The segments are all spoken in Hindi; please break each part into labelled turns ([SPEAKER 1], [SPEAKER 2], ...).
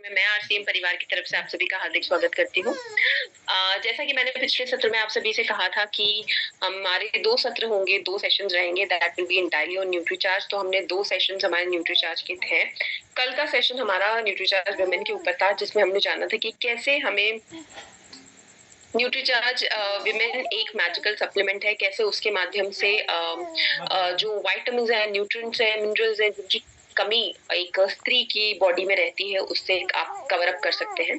[SPEAKER 1] मैं आरसीएम परिवार की तरफ से आप सभी का हार्दिक स्वागत करती हूँ। जैसा कि मैंने पिछले सत्र में आप सभी से कहा था कि हमारे 2 सत्र होंगे, 2 सेशंस रहेंगे, that will be entirely on Nutricharge. तो हमने 2 सेशंस हमारे न्यूट्रीचार्ज के थे। कल का सेशन हमारा न्यूट्रीचार्ज वुमेन के ऊपर था, जिसमें हमने जाना था कि कैसे हमें न्यूट्रीचार्ज विमेन एक मैजिकल सप्लीमेंट है, कैसे उसके माध्यम से जो विटामिन्स है, न्यूट्रिएंट्स है, मिनरल्स है, जिनकी कमी एक स्त्री की बॉडी में रहती है, उससे आप कवर अप कर सकते हैं।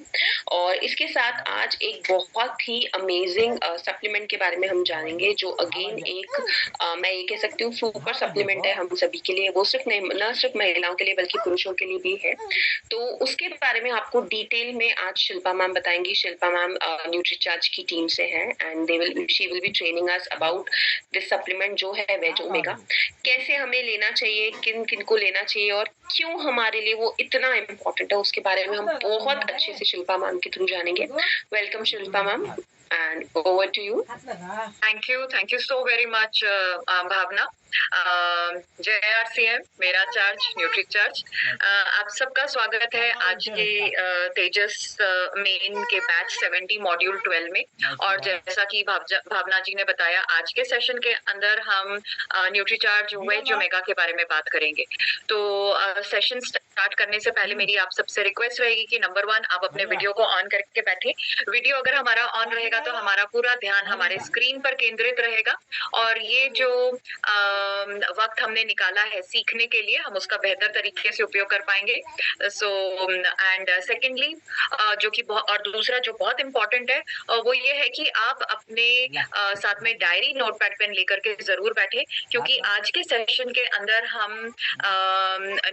[SPEAKER 1] और इसके साथ आज एक बहुत ही अमेजिंग सप्लीमेंट के बारे में हम जानेंगे, जो अगेन एक मैं ये कह सकती हूँ सुपर सप्लीमेंट है हम सभी के लिए। वो सिर्फ न सिर्फ महिलाओं के लिए बल्कि पुरुषों के लिए भी है। तो उसके बारे में आपको डिटेल में आज शिल्पा मैम बताएंगी। शिल्पा मैम न्यूट्रीचार्ज की टीम से हैं and she will be training us about this supplement जो है वेज ओमेगा, कैसे हमें लेना चाहिए, किन किन को लेना चाहिए और क्यों हमारे लिए वो इतना इम्पोर्टेंट है, उसके बारे में हम बहुत अच्छे से शिल्पा मैम के थ्रू जानेंगे। Welcome Shilpa ma'am and over to you.
[SPEAKER 2] Thank you so very much, भावना। जय आरसीएम, मेरा चार्ज न्यूट्री चार्ज। आप सबका स्वागत है आज के तेजस मेन के बैच 70 मॉड्यूल 12 में। और जैसा कि भावना जी ने बताया, आज के सेशन के अंदर हम न्यूट्री चार्ज वेज ओमेगा के बारे में बात करेंगे। तो सेशन स्टार्ट करने से पहले मेरी आप सबसे रिक्वेस्ट रहेगी कि नंबर 1, आप अपने वीडियो को ऑन करके बैठे। वीडियो अगर हमारा ऑन रहेगा तो हमारा पूरा ध्यान हमारे स्क्रीन पर केंद्रित रहेगा और ये जो वक्त हमने निकाला है सीखने के लिए, हम उसका बेहतर तरीके से उपयोग कर पाएंगे। सो एंड सेकेंडली जो कि और दूसरा जो बहुत इंपॉर्टेंट है वो ये है कि आप अपने साथ में डायरी नोटपैड पेन लेकर के जरूर बैठे, क्योंकि आज के सेशन के अंदर हम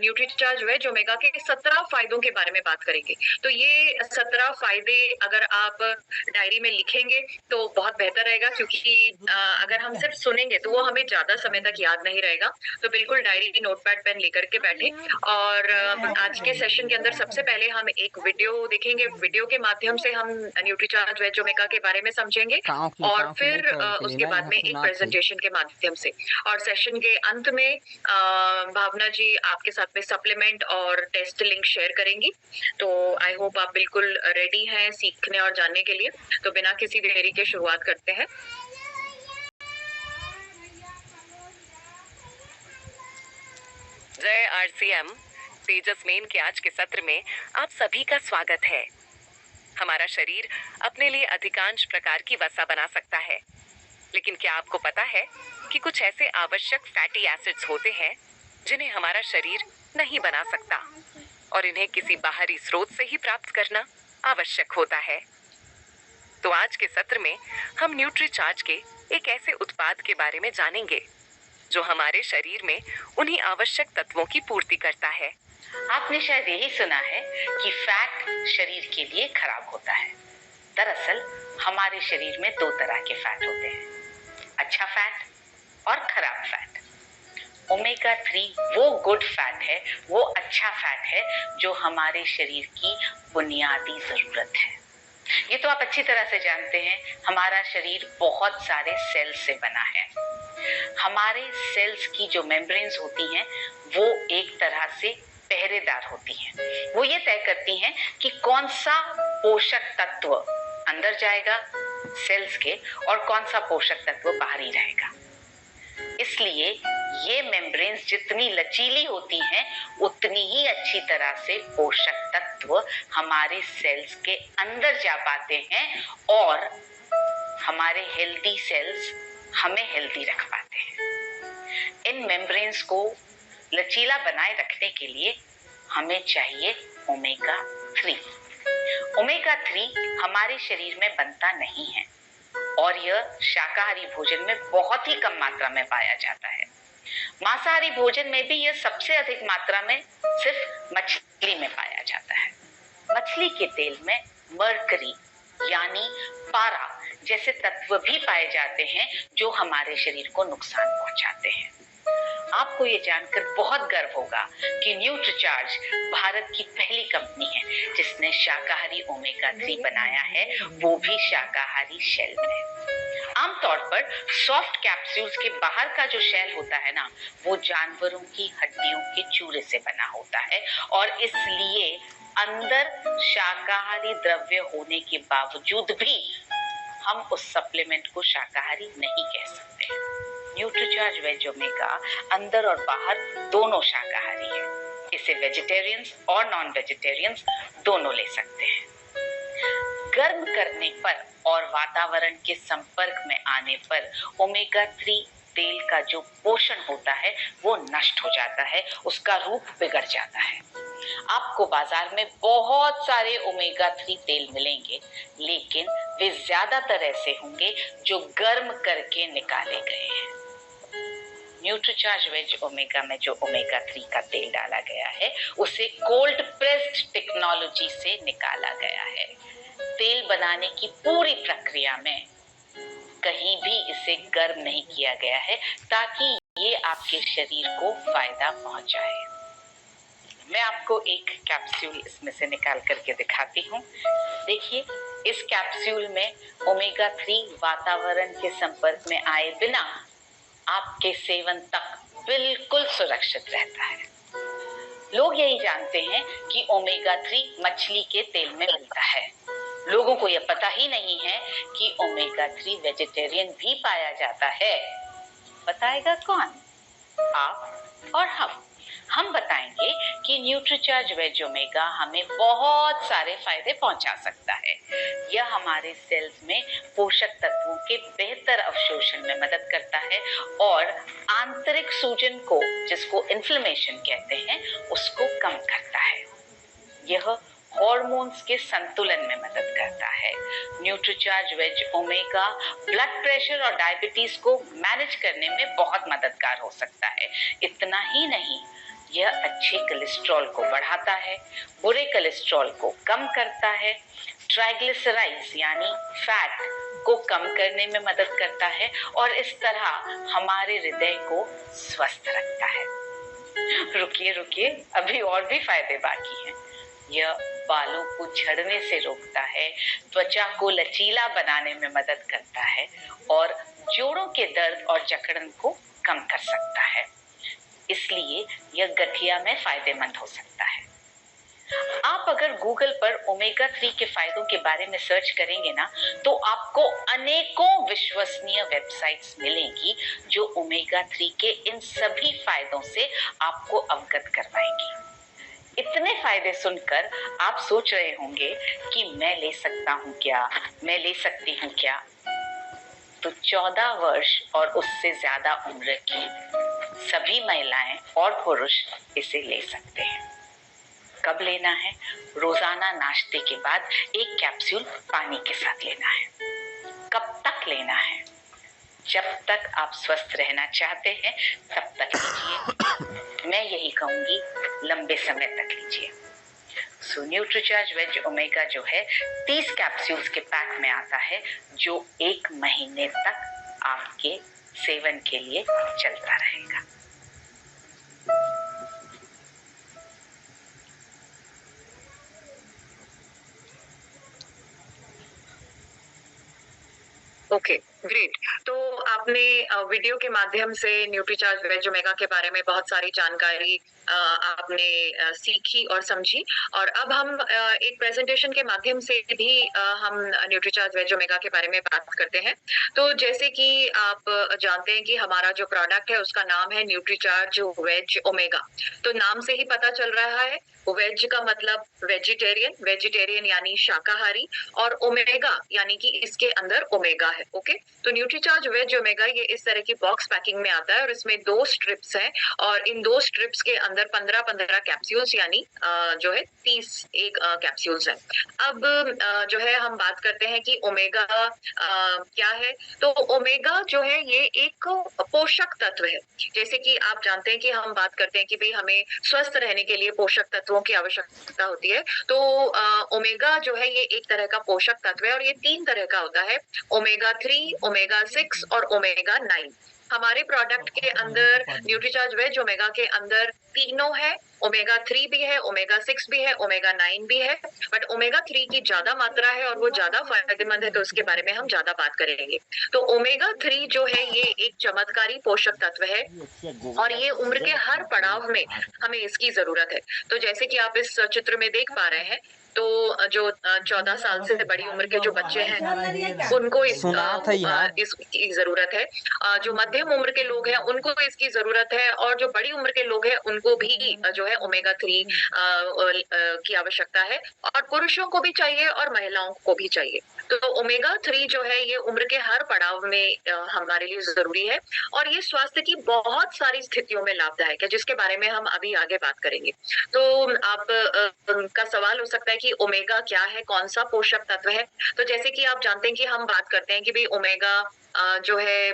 [SPEAKER 2] न्यूट्रीचार्ज वेज ओमेगा के 17 फायदों के बारे में बात करेंगे। तो ये 17 फायदे अगर आप डायरी में लिखेंगे तो बहुत बेहतर रहेगा, क्योंकि अगर हम सिर्फ सुनेंगे तो वो हमें ज्यादा समय तक याद नहीं रहेगा। तो बिल्कुल डायरी नोटपैड पेन लेकर के बैठे। और आज के सेशन के अंदर सबसे पहले हम एक वीडियो देखेंगे। वीडियो के माध्यम से हम न्यूट्रीचार्ज वेज ओमेगा के बारे में समझेंगे और फिर उसके बाद में एक प्रेजेंटेशन के माध्यम से। और सेशन के अंत में भावना जी आपके साथ में सप्लीमेंट और टेस्ट लिंक शेयर करेंगी। तो आई होप आप बिल्कुल रेडी हैं सीखने और जानने के लिए। तो बिना किसी देरी के शुरुआत करते हैं।
[SPEAKER 3] जय आरसीएम, तेजस मेन के आज के सत्र में आप सभी का स्वागत है। हमारा शरीर अपने लिए अधिकांश प्रकार की वसा बना सकता है, लेकिन क्या आपको पता है कि कुछ ऐसे आवश्यक फैटी एसिड्स होते हैं जिन्हें हमारा शरीर नहीं बना सकता और इन्हें किसी बाहरी स्रोत से ही प्राप्त करना आवश्यक होता है। तो आज के सत्र में हम न्यूट्रीचार्ज के एक ऐसे उत्पाद के बारे में जानेंगे जो हमारे शरीर में उन्हीं आवश्यक तत्वों की पूर्ति करता है।
[SPEAKER 4] आपने शायद यही सुना है कि फैट शरीर के लिए खराब होता है। दरअसल हमारे शरीर में 2 तरह के फैट होते हैं, अच्छा फैट और खराब फैट। ओमेगा 3 वो गुड फैट है, वो अच्छा फैट है जो हमारे शरीर की बुनियादी जरूरत है। ये तो आप अच्छी तरह से जानते हैं, हमारा शरीर बहुत सारे सेल्स से बना है। हमारे सेल्स की जो मेम्ब्रेन्स होती हैं वो एक तरह से पहरेदार होती हैं। वो ये तय करती हैं कि कौन सा पोषक तत्व अंदर जाएगा सेल्स के और कौन सा पोषक तत्व बाहरी रहेगा। इसलिए ये मेम्ब्रेन्स जितनी लचीली होती हैं उतनी ही अच्छी तरह से पोषक तत्व हमारे सेल्स के अंदर जा पाते हैं और हमारे हेल्दी सेल्स हमें हेल्दी रख पाते हैं। इन मेम्ब्रेन्स को लचीला बनाए रखने के लिए हमें चाहिए ओमेगा 3। ओमेगा 3 हमारे शरीर में बनता नहीं है और यह शाकाहारी भोजन में बहुत ही कम मात्रा में पाया जाता है। मांसाहारी भोजन में भी यह सबसे अधिक मात्रा में सिर्फ मछली में पाया जाता है। मछली के तेल में मरकरी यानी पारा जैसे तत्व भी पाए जाते हैं जो हमारे शरीर को नुकसान पहुंचाते हैं। आपको ये जानकर बहुत गर्व होगा कि न्यूट्रीचार्ज भारत की पहली कंपनी है जिसने शाकाहारी ओमेगा 3 बनाया है, वो भी शाकाहारी शेल में। आमतौर पर सॉफ्ट कैप्सूल्स के बाहर का जो शेल होता है ना, वो जानवरों की हड्डियों के चूरे से बना होता है और इसलिए अंदर शाकाहारी द्रव्य होने के बावजूद भी हम उस सप्लीमेंट को शाकाहारी नहीं कह सकते। न्यूट्रीचार्ज वेज ओमेगा अंदर और बाहर दोनों शाकाहारी है। इसे वेजिटेरियंस और नॉन वेजिटेरियंस दोनों ले सकते हैं। गर्म करने पर और वातावरण के संपर्क में आने पर ओमेगा 3 तेल का जो पोषण होता है वो नष्ट हो जाता है, उसका रूप बिगड़ जाता है। आपको बाजार में बहुत सारे ओमेगा 3 तेल मिलेंगे, लेकिन वे ज्यादातर ऐसे होंगे जो गर्म करके निकाले गए हैं। न्यूट्रीचार्ज वेज ओमेगा में जो ओमेगा 3 का तेल डाला गया है उसे कोल्ड प्रेस्ड टेक्नोलॉजी से निकाला गया है। तेल बनाने की पूरी प्रक्रिया में कहीं भी इसे गर्म नहीं किया गया है ताकि ये आपके शरीर को फायदा पहुंचाए। मैं आपको एक कैप्सूल इसमें से निकाल करके दिखाती हूँ। देखिए, इस कैप्सूल में ओमेगा 3 वातावरण के संपर्क में आए बिना आपके सेवन तक बिल्कुल सुरक्षित रहता है। लोग यही जानते हैं कि ओमेगा 3 मछली के तेल में मिलता है। लोगों को यह पता ही नहीं है कि ओमेगा 3 वेजिटेरियन भी पाया जाता है। बताएगा कौन? आप और हम बताएंगे कि न्यूट्रीचार्ज वेज ओमेगा हमें बहुत सारे फायदे पहुंचा सकता है। यह हमारे सेल्स में पोषक तत्वों के बेहतर अवशोषण में मदद करता है और आंतरिक सूजन को, जिसको इन्फ्लेमेशन कहते हैं, उसको कम करता है। यह हॉर्मोन्स के संतुलन में मदद करता है। Nutricharge veg omega blood pressure और डायबिटीज को मैनेज करने में बहुत मददगार हो सकता है। इतना ही नहीं, यह अच्छे कोलेस्ट्रॉल को बढ़ाता है, बुरे कोलेस्ट्रॉल को कम करता है, ट्राइग्लिसराइड्स यानी फैट को कम करने में मदद करता है और इस तरह हमारे हृदय को स्वस्थ रखता है। रुकिए, अभी और भी फायदे बाकी हैं। यह बालों को झड़ने से रोकता है, त्वचा को लचीला बनाने में मदद करता है और जोड़ों के दर्द और जकड़न को कम कर सकता है। इसलिए यह गठिया में फायदेमंद हो सकता है। आप अगर गूगल पर ओमेगा 3 के फायदों के बारे में सर्च करेंगे ना, तो आपको अनेकों विश्वसनीय वेबसाइट्स मिलेंगी जो ओमेगा 3 के इन सभी फायदों से आपको अवगत करवाएंगी। इतने फायदे सुनकर आप सोच रहे होंगे कि मैं ले सकता हूँ क्या, मैं ले सकती हूँ क्या? तो 14 वर्ष और उससे ज्यादा उम्र की सभी महिलाएं और पुरुष इसे ले सकते हैं। कब लेना है? रोजाना नाश्ते के बाद एक कैप्सूल पानी के साथ लेना है। कब तक लेना है? जब तक आप स्वस्थ रहना चाहते हैं तब तक लीजिए। मैं यही कहूंगी, लंबे समय तक लीजिए। सो न्यूट्रीचार्ज वेज ओमेगा जो है 30 कैप्सूल्स के पैक में आता है, जो 1 महीने तक आपके सेवन के लिए चलता रहेगा।
[SPEAKER 2] Okay, great. तो आपने वीडियो के माध्यम से न्यूट्रीचार्ज वेज ओमेगा के बारे में बहुत सारी जानकारी आपने सीखी और समझी, और अब हम एक प्रेजेंटेशन के माध्यम से भी हम न्यूट्रीचार्ज वेज ओमेगा के बारे में बात करते हैं। तो जैसे कि आप जानते हैं कि हमारा जो प्रोडक्ट है उसका नाम है न्यूट्रीचार्ज वेज ओमेगा। तो नाम से ही पता चल रहा है, वेज का मतलब वेजिटेरियन, वेजिटेरियन यानी शाकाहारी, और ओमेगा यानी कि इसके अंदर ओमेगा है। ओके, तो न्यूट्रीचार्ज वेज ओमेगा ये इस तरह की बॉक्स पैकिंग में आता है और इसमें 2 स्ट्रिप्स हैं और इन 2 स्ट्रिप्स के अंदर 15-15 कैप्सूल्स यानी जो है 30 एक कैप्सूल्स हैं। अब जो है हम बात करते हैं कि ओमेगा क्या है। तो ओमेगा जो है ये एक पोषक तत्व है। जैसे कि आप जानते हैं कि हम बात करते हैं कि भाई हमें स्वस्थ रहने के लिए पोषक तत्वों की आवश्यकता होती है। तो ओमेगा जो है ये एक तरह का पोषक तत्व है और ये 3 तरह का होता है, ओमेगा 3, ओमेगा 6 और ओमेगा 9। हमारे प्रोडक्ट के अंदर न्यूट्रीचार्ज वेज ओमेगा के अंदर तीनों है, ओमेगा 3 भी है, ओमेगा 6 भी है, ओमेगा 9 भी है, बट ओमेगा 3 की ज्यादा मात्रा है और वो ज्यादा फायदेमंद है, तो उसके बारे में हम ज्यादा बात करेंगे। तो ओमेगा 3 जो है ये एक चमत्कारी पोषक तत्व है और ये उम्र के हर पड़ाव में हमें इसकी जरूरत है। तो जैसे कि आप इस चित्र में देख पा रहे हैं, तो जो 14 साल से बड़ी उम्र के जो बच्चे हैं उनको इसकी जरूरत है, जो मध्यम उम्र के लोग हैं उनको इसकी जरूरत है, और जो बड़ी उम्र के लोग हैं उनको भी जो है ओमेगा 3 की आवश्यकता है, और पुरुषों को भी चाहिए और महिलाओं को भी चाहिए। तो ओमेगा 3 जो है ये उम्र के हर पड़ाव में हमारे लिए जरूरी है, और ये स्वास्थ्य की बहुत सारी स्थितियों में लाभदायक है, जिसके बारे में हम अभी आगे बात करेंगे। तो आप का सवाल हो सकता है कि ओमेगा क्या है, कौन सा पोषक तत्व है। तो जैसे कि आप जानते हैं कि हम बात करते हैं कि भाई ओमेगा जो है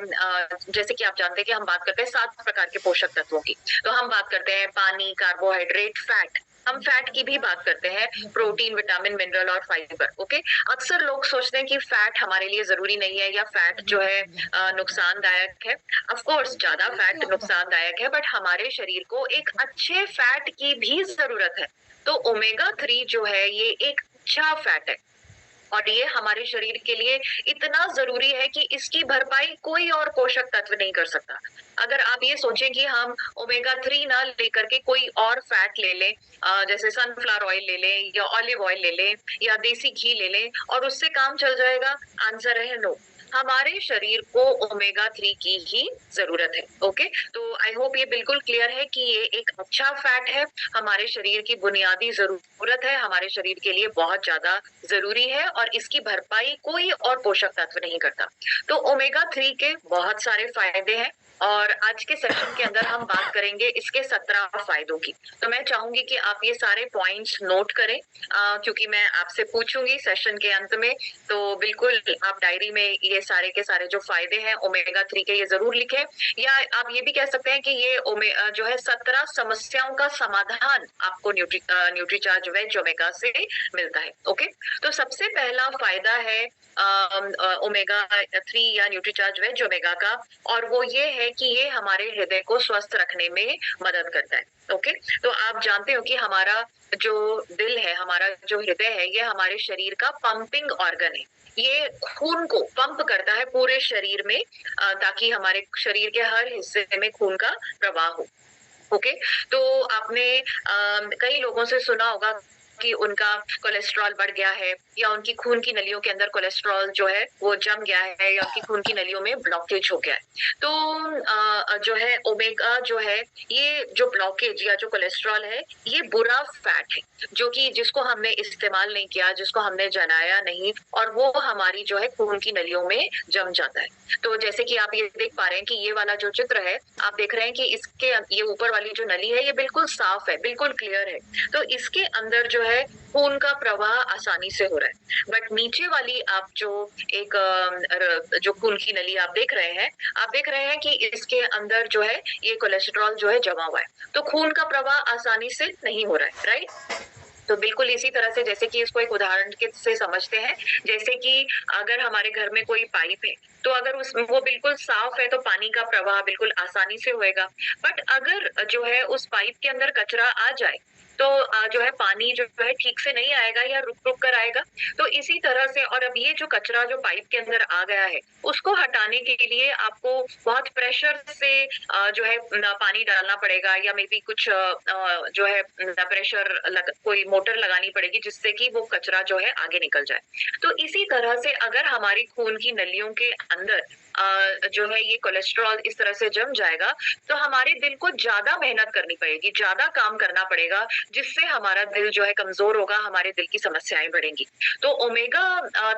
[SPEAKER 2] जैसे कि आप जानते हैं कि हम बात करते हैं 7 प्रकार के पोषक तत्वों की। तो हम बात करते हैं पानी, कार्बोहाइड्रेट, फैट, हम फैट की भी बात करते हैं, प्रोटीन, विटामिन, मिनरल और फाइबर। ओके, अक्सर लोग सोचते हैं कि फैट हमारे लिए जरूरी नहीं है या फैट जो है नुकसानदायक है। ऑफ कोर्स ज्यादा फैट नुकसानदायक है, बट हमारे शरीर को एक अच्छे फैट की भी जरूरत है। तो ओमेगा 3 जो है ये एक अच्छा फैट है, और ये हमारे शरीर के लिए इतना जरूरी है कि इसकी भरपाई कोई और पोषक तत्व नहीं कर सकता। अगर आप ये सोचें कि हम ओमेगा 3 ना लेकर के कोई और फैट ले लें, जैसे सनफ्लावर ऑयल ले लें या ऑलिव ऑयल ले लें या देसी घी ले लें और उससे काम चल जाएगा, आंसर है नो। हमारे शरीर को ओमेगा 3 की ही जरूरत है। ओके, तो आई होप ये बिल्कुल क्लियर है कि ये एक अच्छा फैट है, हमारे शरीर की बुनियादी जरूरत है, हमारे शरीर के लिए बहुत ज्यादा जरूरी है, और इसकी भरपाई कोई और पोषक तत्व नहीं करता। तो ओमेगा 3 के बहुत सारे फायदे हैं, और आज के सेशन के अंदर हम बात करेंगे इसके 17 फायदों की। तो मैं चाहूंगी कि आप ये सारे पॉइंट्स नोट करें, क्योंकि मैं आपसे पूछूंगी सेशन के अंत में, तो बिल्कुल आप डायरी में ये सारे के सारे जो फायदे हैं ओमेगा 3 के ये जरूर लिखें, या आप ये भी कह सकते हैं कि ये जो है 17 समस्याओं का समाधान आपको न्यूट्रीचार्ज वेज ओमेगा से मिलता है। ओके, तो सबसे पहला फायदा है ओमेगा 3 या न्यूट्रीचार्ज वेज ओमेगा का, और वो ये है कि ये हमारे हृदय को स्वस्थ रखने में मदद करता है। ओके, तो आप जानते हो कि हमारा जो दिल है, हमारा जो हृदय है, ये हमारे शरीर का पंपिंग ऑर्गन है। ये खून को पंप करता है पूरे शरीर में, ताकि हमारे शरीर के हर हिस्से में खून का प्रवाह हो। ओके, तो आपने कई लोगों से सुना होगा कि उनका कोलेस्ट्रॉल बढ़ गया है, या उनकी खून की नलियों के अंदर कोलेस्ट्रॉल जो है वो जम गया है, या उनकी खून की नलियों में ब्लॉकेज हो गया है। तो जो है ओमेगा जो है, ये जो ब्लॉकेज या जो कोलेस्ट्रॉल है, ये बुरा फैट है, जो कि जिसको हमने इस्तेमाल नहीं किया, जिसको हमने जलाया नहीं, और वो हमारी जो है खून की नलियों में जम जाता है। तो जैसे कि आप ये देख पा रहे हैं कि ये वाला जो चित्र है, आप देख रहे हैं कि इसके ये ऊपर वाली जो नली है ये बिल्कुल साफ है, बिल्कुल क्लियर है। तो इसके अंदर जो है खून का प्रवाह आसानी से हो रहा है, बट नीचे वाली आप जो एक जो खून की नली आप देख रहे हैं कि इसके अंदर जो है ये कोलेस्ट्रॉल जो है जमा हुआ है, तो खून का प्रवाह आसानी से नहीं हो रहा है, राइट। तो बिल्कुल इसी तरह से, जैसे कि इसको एक उदाहरण से समझते हैं, जैसे कि अगर हमारे घर में कोई पाइप है, तो अगर उसमें वो बिल्कुल साफ है तो पानी का प्रवाह बिल्कुल आसानी से होएगा, बट अगर जो है उस पाइप के अंदर कचरा आ जाए तो जो है पानी जो है ठीक से नहीं आएगा या रुक रुक कर आएगा। तो इसी तरह से, और अब ये जो कचरा जो पाइप के अंदर आ गया है उसको हटाने के लिए आपको बहुत प्रेशर से जो है पानी डालना पड़ेगा, या मे बी कुछ जो है प्रेशर कोई मोटर लगानी पड़ेगी जिससे कि वो कचरा जो है आगे निकल जाए। तो इसी तरह से अगर हमारी खून की नलियों के अंदर जो है ये कोलेस्ट्रॉल इस तरह से जम जाएगा, तो हमारे दिल को ज्यादा मेहनत करनी पड़ेगी, ज्यादा काम करना पड़ेगा, जिससे हमारा दिल जो है कमजोर होगा, हमारे दिल की समस्याएं बढ़ेंगी। तो ओमेगा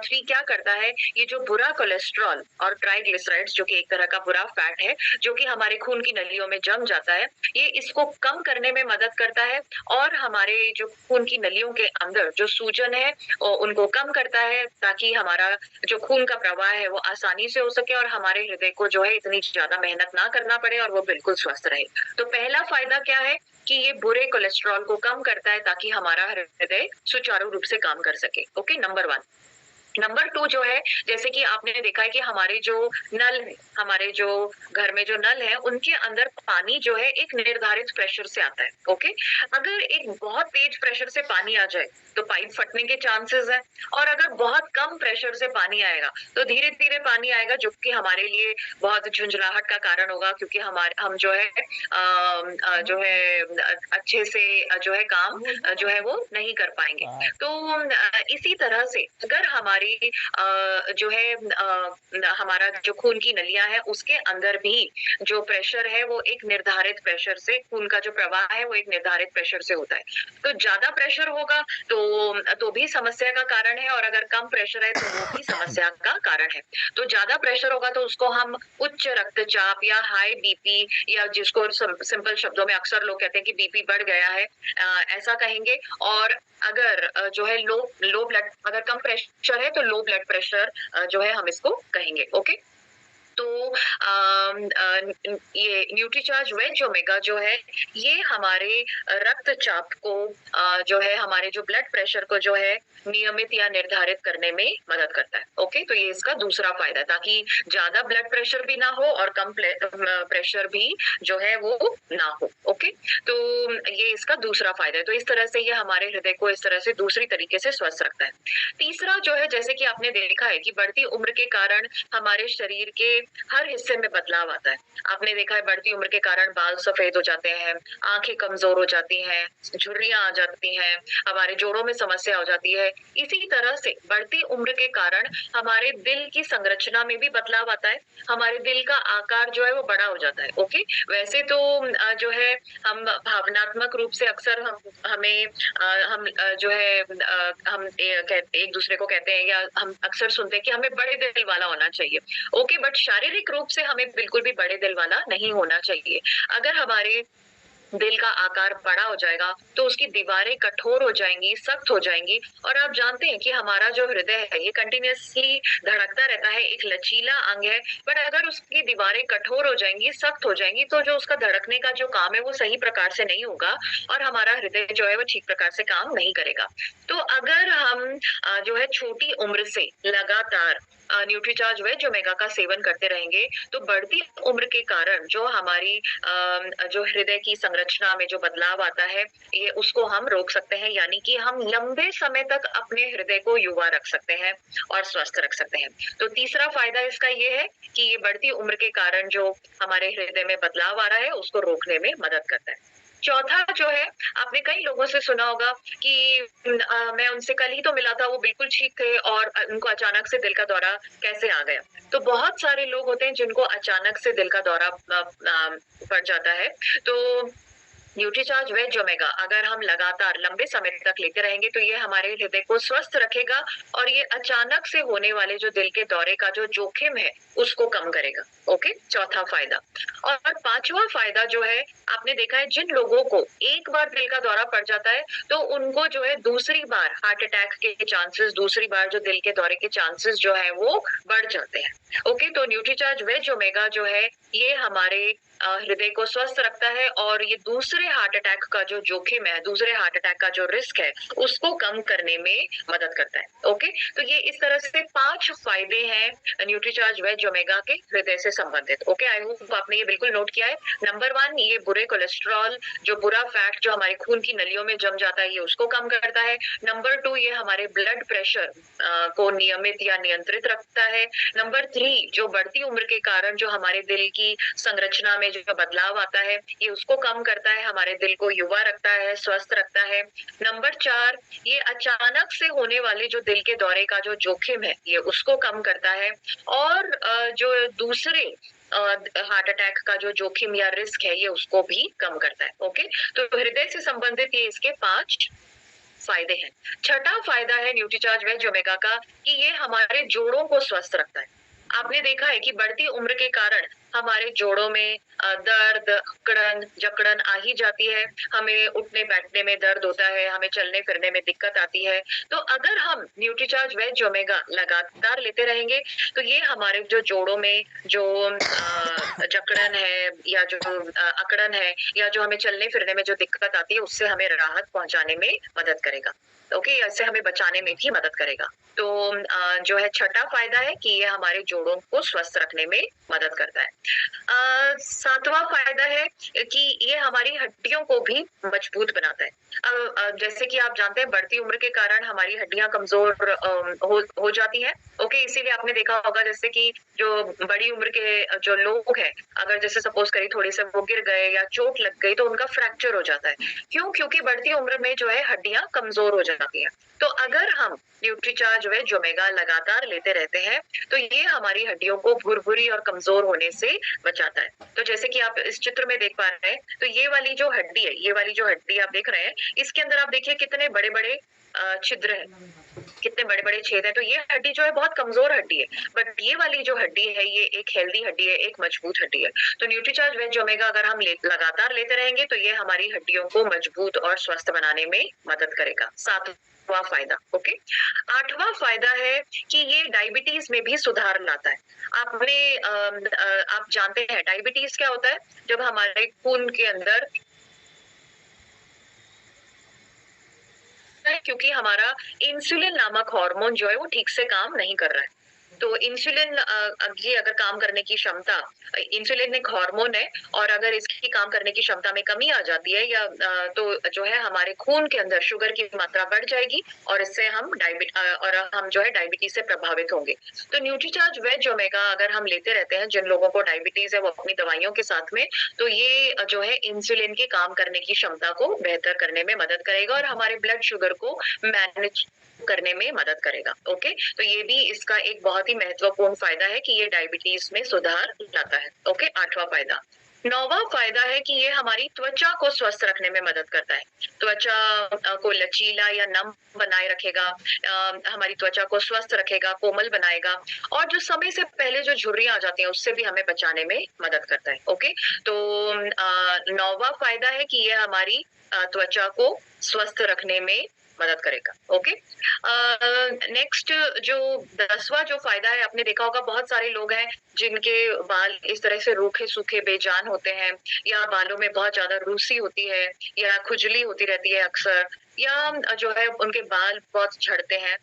[SPEAKER 2] 3 क्या करता है, ये जो बुरा कोलेस्ट्रॉल और ट्राइग्लिसराइड्स जो कि एक तरह का बुरा फैट है, जो कि हमारे खून की नलियों में जम जाता है, ये इसको कम करने में मदद करता है, और हमारे जो खून की नलियों के अंदर जो सूजन है उनको कम करता है, ताकि हमारा जो खून का प्रवाह है वो आसानी से हो सके, और हमारे हृदय को जो है इतनी ज्यादा मेहनत ना करना पड़े, और वो बिल्कुल स्वस्थ रहे। तो पहला फायदा क्या है कि ये बुरे कोलेस्ट्रॉल को कम करता है, ताकि हमारा हृदय सुचारू रूप से काम कर सके। Okay, number 1। नंबर 2 जो है, जैसे कि आपने देखा है कि हमारे जो नल है, हमारे जो घर में जो नल है, उनके अंदर पानी जो है एक निर्धारित प्रेशर से आता है। ओके, अगर एक बहुत तेज प्रेशर से पानी आ जाए तो पाइप फटने के चांसेस है, और अगर बहुत कम प्रेशर से पानी आएगा तो धीरे धीरे पानी आएगा, जो कि हमारे लिए बहुत झुंझलाहट का कारण होगा, क्योंकि हमारे हम जो है जो है अच्छे से जो है काम जो है वो नहीं कर पाएंगे। तो इसी तरह से अगर हमारी जो है हमारा जो खून की नलियां है उसके अंदर भी जो प्रेशर है वो एक निर्धारित प्रेशर से, खून का जो प्रवाह है वो एक निर्धारित प्रेशर से होता है। तो ज्यादा प्रेशर होगा तो भी समस्या का कारण है, और अगर कम प्रेशर है तो वो भी समस्या का कारण है। तो ज्यादा प्रेशर होगा तो उसको हम उच्च रक्तचाप या हाई बीपी, या जिसको सिंपल शब्दों में अक्सर लोग कहते हैं कि बीपी बढ़ गया है, ऐसा कहेंगे। और अगर जो है लो ब्लड, अगर कम प्रेशर है तो लो ब्लड प्रेशर जो है हम इसको कहेंगे। ओके, तो ये न्यूट्रीचार्ज वेज ओमेगा जो है ये हमारे रक्तचाप को जो है हमारे जो ब्लड प्रेशर को जो है नियमित या निर्धारित करने में मदद करता है। ओके, तो ये इसका दूसरा फायदा है, ताकि ज्यादा ब्लड प्रेशर भी ना हो और कम प्रेशर भी जो है वो ना हो। ओके, तो ये इसका दूसरा फायदा है। तो इस तरह से ये हमारे हृदय को इस तरह से दूसरी तरीके से स्वस्थ रखता है। तीसरा जो है, जैसे कि आपने देखा है कि बढ़ती उम्र के कारण हमारे शरीर के हर हिस्से में बदलाव आता है। आपने देखा है बढ़ती उम्र के कारण बाल सफेद हो जाते हैं, आंखें कमजोर हो जाती हैं, झुर्रियां आ जाती हैं, हमारे जोड़ों में समस्या हो जाती है। इसी तरह से बढ़ती उम्र के कारण हमारे दिल की संरचना में भी बदलाव आता है, हमारे दिल का आकार जो है वो बड़ा हो जाता है। ओके, वैसे तो जो है हम भावनात्मक रूप से अक्सर हमें हम जो है हम एक दूसरे को कहते हैं, या हम अक्सर सुनते हैं कि हमें बड़े दिल वाला होना चाहिए। ओके, बट शारीरिक रूप से हमें बिल्कुल भी बड़े दिल वाला नहीं होना चाहिए। अगर हमारे दिल का आकार बड़ा हो जाएगा तो उसकी दीवारें कठोर हो जाएंगी, सख्त हो जाएंगी। और आप जानते हैं कि हमारा जो हृदय है ये कंटिन्यूअसली धड़कता रहता है, एक लचीला अंग है, बट अगर उसकी दीवारें कठोर हो जाएंगी, सख्त हो जाएंगी, तो जो उसका धड़कने का जो काम है वो सही प्रकार से नहीं होगा, और हमारा हृदय जो है वो ठीक प्रकार से काम नहीं करेगा। तो अगर हम जो है छोटी उम्र से लगातार न्यूट्रीचार्ज वेज ओमेगा का सेवन करते रहेंगे तो बढ़ती उम्र के कारण जो हमारी जो हृदय की संरचना में जो बदलाव आता है ये उसको हम रोक सकते हैं, यानी कि हम लंबे समय तक अपने हृदय को युवा रख सकते हैं और स्वस्थ रख सकते हैं। तो तीसरा फायदा इसका ये है कि ये बढ़ती उम्र के कारण जो हमारे हृदय में बदलाव आ रहा है उसको रोकने में मदद करता है। चौथा जो है, आपने कई लोगों से सुना होगा कि मैं उनसे कल ही तो मिला था, वो बिल्कुल ठीक थे और उनको अचानक से दिल का दौरा कैसे आ गया। तो बहुत सारे लोग होते हैं जिनको अचानक से दिल का दौरा पड़ जाता है। तो न्यूट्रीचार्ज वेज ओमेगा अगर हम लगातार लंबे समय तक लेते रहेंगे तो ये हमारे हृदय को स्वस्थ रखेगा, और ये अचानक से होने वाले जो दिल के दौरे का जो जोखिम है उसको कम करेगा। ओके, चौथा फायदा। और पांचवा फायदा जो है, आपने देखा है जिन लोगों को एक बार दिल का दौरा पड़ जाता है तो उनको जो है दूसरी बार हार्ट अटैक के चांसेस, दूसरी बार जो दिल के दौरे के चांसेस जो है वो बढ़ जाते हैं। ओके, तो न्यूट्रीचार्ज वेज ओमेगा जो है ये हमारे हृदय को स्वस्थ रखता है, और ये दूसरे हार्ट अटैक का जो जोखिम है, दूसरे हार्ट अटैक का जो रिस्क है उसको कम करने में मदद करता है। ओके, तो ये इस तरह से 5 फायदे हैं न्यूट्रीचार्ज वेज ओमेगा के हृदय से संबंधित। ओके, आई होप आपने ये बिल्कुल नोट किया है। नंबर 1, ये बुरे कोलेस्ट्रॉल, जो बुरा फैट जो हमारे खून की नलियों में जम जाता है ये उसको कम करता है। नंबर 2, ये हमारे ब्लड प्रेशर को नियमित या नियंत्रित रखता है। नंबर 3, जो बढ़ती उम्र के कारण जो हमारे दिल की संरचना में जो बदलाव आता है ये उसको कम करता है, हमारे दिल को युवा रखता है, स्वस्थ रखता है। नंबर 4, ये अचानक से होने वाले जो दिल के दौरे का जो जोखिम है ये उसको कम करता है, और जो दूसरे हार्ट अटैक का जो जोखिम या रिस्क है ये उसको भी कम करता है। ओके, तो हृदय से संबंधित ये इसके 5 फायदे हैं। छठा फायदा है न्यूट्रीचार्ज वेज ओमेगा का कि ये हमारे जोड़ों को स्वस्थ रखता है। आपने देखा है कि बढ़ती उम्र के कारण हमारे जोड़ों में दर्द, अकड़न, जकड़न आ ही जाती है, हमें उठने बैठने में दर्द होता है, हमें चलने फिरने में दिक्कत आती है। तो अगर हम न्यूट्रीचार्ज वेज ओमेगा लगातार लेते रहेंगे तो ये हमारे जो जोड़ों में जो जकड़न है या जो अकड़न है या जो हमें चलने फिरने में जो दिक्कत आती है उससे हमें राहत पहुंचाने में मदद करेगा। ओके, इससे हमें बचाने में भी मदद करेगा। तो जो है छठा फायदा है कि ये हमारे जोड़ों को स्वस्थ रखने में मदद करता है। सातवां फायदा है कि ये हमारी हड्डियों को भी मजबूत बनाता है। जैसे कि आप जानते हैं बढ़ती उम्र के कारण हमारी हड्डियां कमजोर हो जाती हैं। ओके, इसीलिए आपने देखा होगा जैसे कि जो बड़ी उम्र के जो लोग हैं, अगर जैसे सपोज करिए थोड़ी से वो गिर गए या चोट लग गई तो उनका फ्रैक्चर हो जाता है। क्यों? क्योंकि बढ़ती उम्र में जो है हड्डियां कमजोर हो जाती हैं। तो अगर हम न्यूट्रीचार्ज वेज ओमेगा लगातार लेते रहते हैं तो ये हमारी हड्डियों को भुरभुरी और कमजोर होने से बचाता है। तो जैसे कि आप इस चित्र में देख पा रहे हैं, तो ये वाली जो हड्डी है, ये वाली जो हड्डी आप देख रहे हैं, इसके अंदर आप देखिए कितने बड़े बड़े छिद्र हैं, कितने बड़े बड़े छेद हैं। तो ये हड्डी जो है बहुत कमजोर हड्डी है, बट ये वाली जो हड्डी है ये एक हेल्दी हड्डी है, एक मजबूत हड्डी है। तो न्यूट्रीचार्ज वेज ओमेगा अगर हम लगातार लेते रहेंगे तो ये हमारी हड्डियों को मजबूत और स्वस्थ बनाने में मदद करेगा। सातवां फायदा। ओके, आठवां फायदा है कि ये डायबिटीज में भी सुधार लाता है। आप जानते हैं डायबिटीज क्या होता है? जब हमारे खून के अंदर, क्योंकि हमारा इंसुलिन नामक हार्मोन जो है वो ठीक से काम नहीं कर रहा है। तो इंसुलिन ये अगर काम करने की क्षमता, इंसुलिन एक हार्मोन है और अगर इसकी काम करने की क्षमता में कमी आ जाती है या तो जो है हमारे खून के अंदर शुगर की मात्रा बढ़ जाएगी और इससे हम जो है डायबिटीज से प्रभावित होंगे। तो न्यूट्रीचार्ज वेज ओमेगा अगर हम लेते रहते हैं, जिन लोगों को डायबिटीज है वो अपनी दवाइयों के साथ में, तो ये जो है इंसुलिन के काम करने की क्षमता को बेहतर करने में मदद करेगा और हमारे ब्लड शुगर को मैनेज करने में मदद करेगा। ओके, तो ये भी इसका एक बहुत ही महत्वपूर्ण फायदा है कि ये डायबिटीज में सुधार लाता है। ओके, आठवां फायदा। नौवां फायदा है कि ये हमारी त्वचा को स्वस्थ रखने में मदद करता है। त्वचा को लचीला या नम बनाए रखेगा, हमारी त्वचा को स्वस्थ रखेगा, कोमल बनाएगा और जो समय से पहले जो झुर्रियां आ जाती हैं उससे भी हमें बचाने में मदद करता है। ओके, तो नौवां फायदा है कि ये हमारी त्वचा को स्वस्थ रखने में मदद करेगा। ओके, नेक्स्ट जो 10वां जो फायदा है, आपने देखा होगा बहुत सारे लोग हैं जिनके बाल इस तरह से रूखे सूखे बेजान होते हैं या बालों में बहुत ज्यादा रूसी होती है या खुजली होती रहती है अक्सर, या जो है उनके बाल बहुत झड़ते हैं,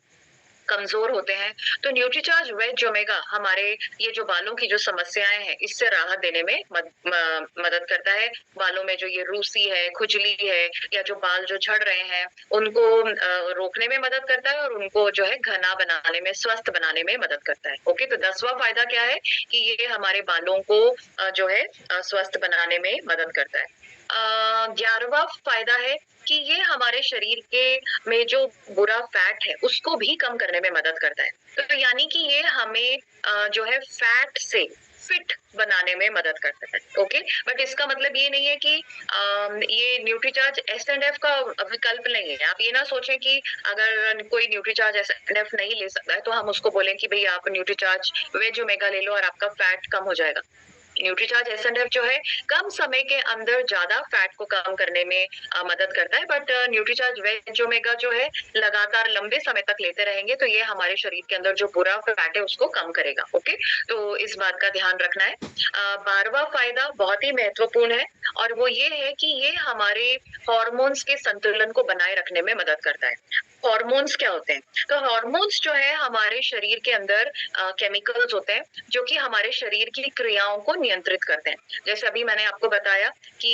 [SPEAKER 2] कमजोर होते हैं। तो न्यूट्रीचार्ज वेज ओमेगा हमारे ये जो बालों की जो समस्याएं हैं इससे राहत देने में मदद करता है। बालों में जो ये रूसी है, खुजली है या जो बाल जो झड़ रहे हैं उनको रोकने में मदद करता है और उनको जो है घना बनाने में, स्वस्थ बनाने में मदद करता है। ओके, तो 10वां फायदा क्या है कि ये हमारे बालों को जो है स्वस्थ बनाने में मदद करता है। 11वां फायदा है कि ये हमारे शरीर के में जो बुरा फैट है उसको भी कम करने में मदद करता है। तो यानी कि ये हमें जो है फैट से फिट बनाने में मदद करता है। ओके, बट इसका मतलब ये नहीं है कि ये न्यूट्रीचार्ज S&F का विकल्प नहीं है। आप ये ना सोचें कि अगर कोई न्यूट्रीचार्ज S&F नहीं ले सकता है तो हम उसको बोलें कि भाई आप न्यूट्रीचार्ज वेज ओमेगा ले लो और आपका फैट कम हो जाएगा। न्यूट्रीचार्ज S&F जो है कम समय के अंदर ज्यादा फैट को कम करने में मदद करता है, बट न्यूट्रीचार्ज वेज ओमेगा जो है लगातार लंबे समय तक लेते रहेंगे तो ये हमारे शरीर के अंदर जो बुरा फैट है उसको कम करेगा। ओके, तो इस बात का ध्यान रखना है। 12वां फायदा बहुत ही महत्वपूर्ण है और वो ये है कि ये हमारे हॉर्मोन्स के संतुलन को बनाए रखने में मदद करता है। हॉर्मोन्स क्या होते हैं? तो हॉर्मोन्स जो है हमारे शरीर के अंदर केमिकल्स होते हैं जो कि हमारे शरीर की क्रियाओं को नियंत्रित करते हैं। जैसे अभी मैंने आपको बताया कि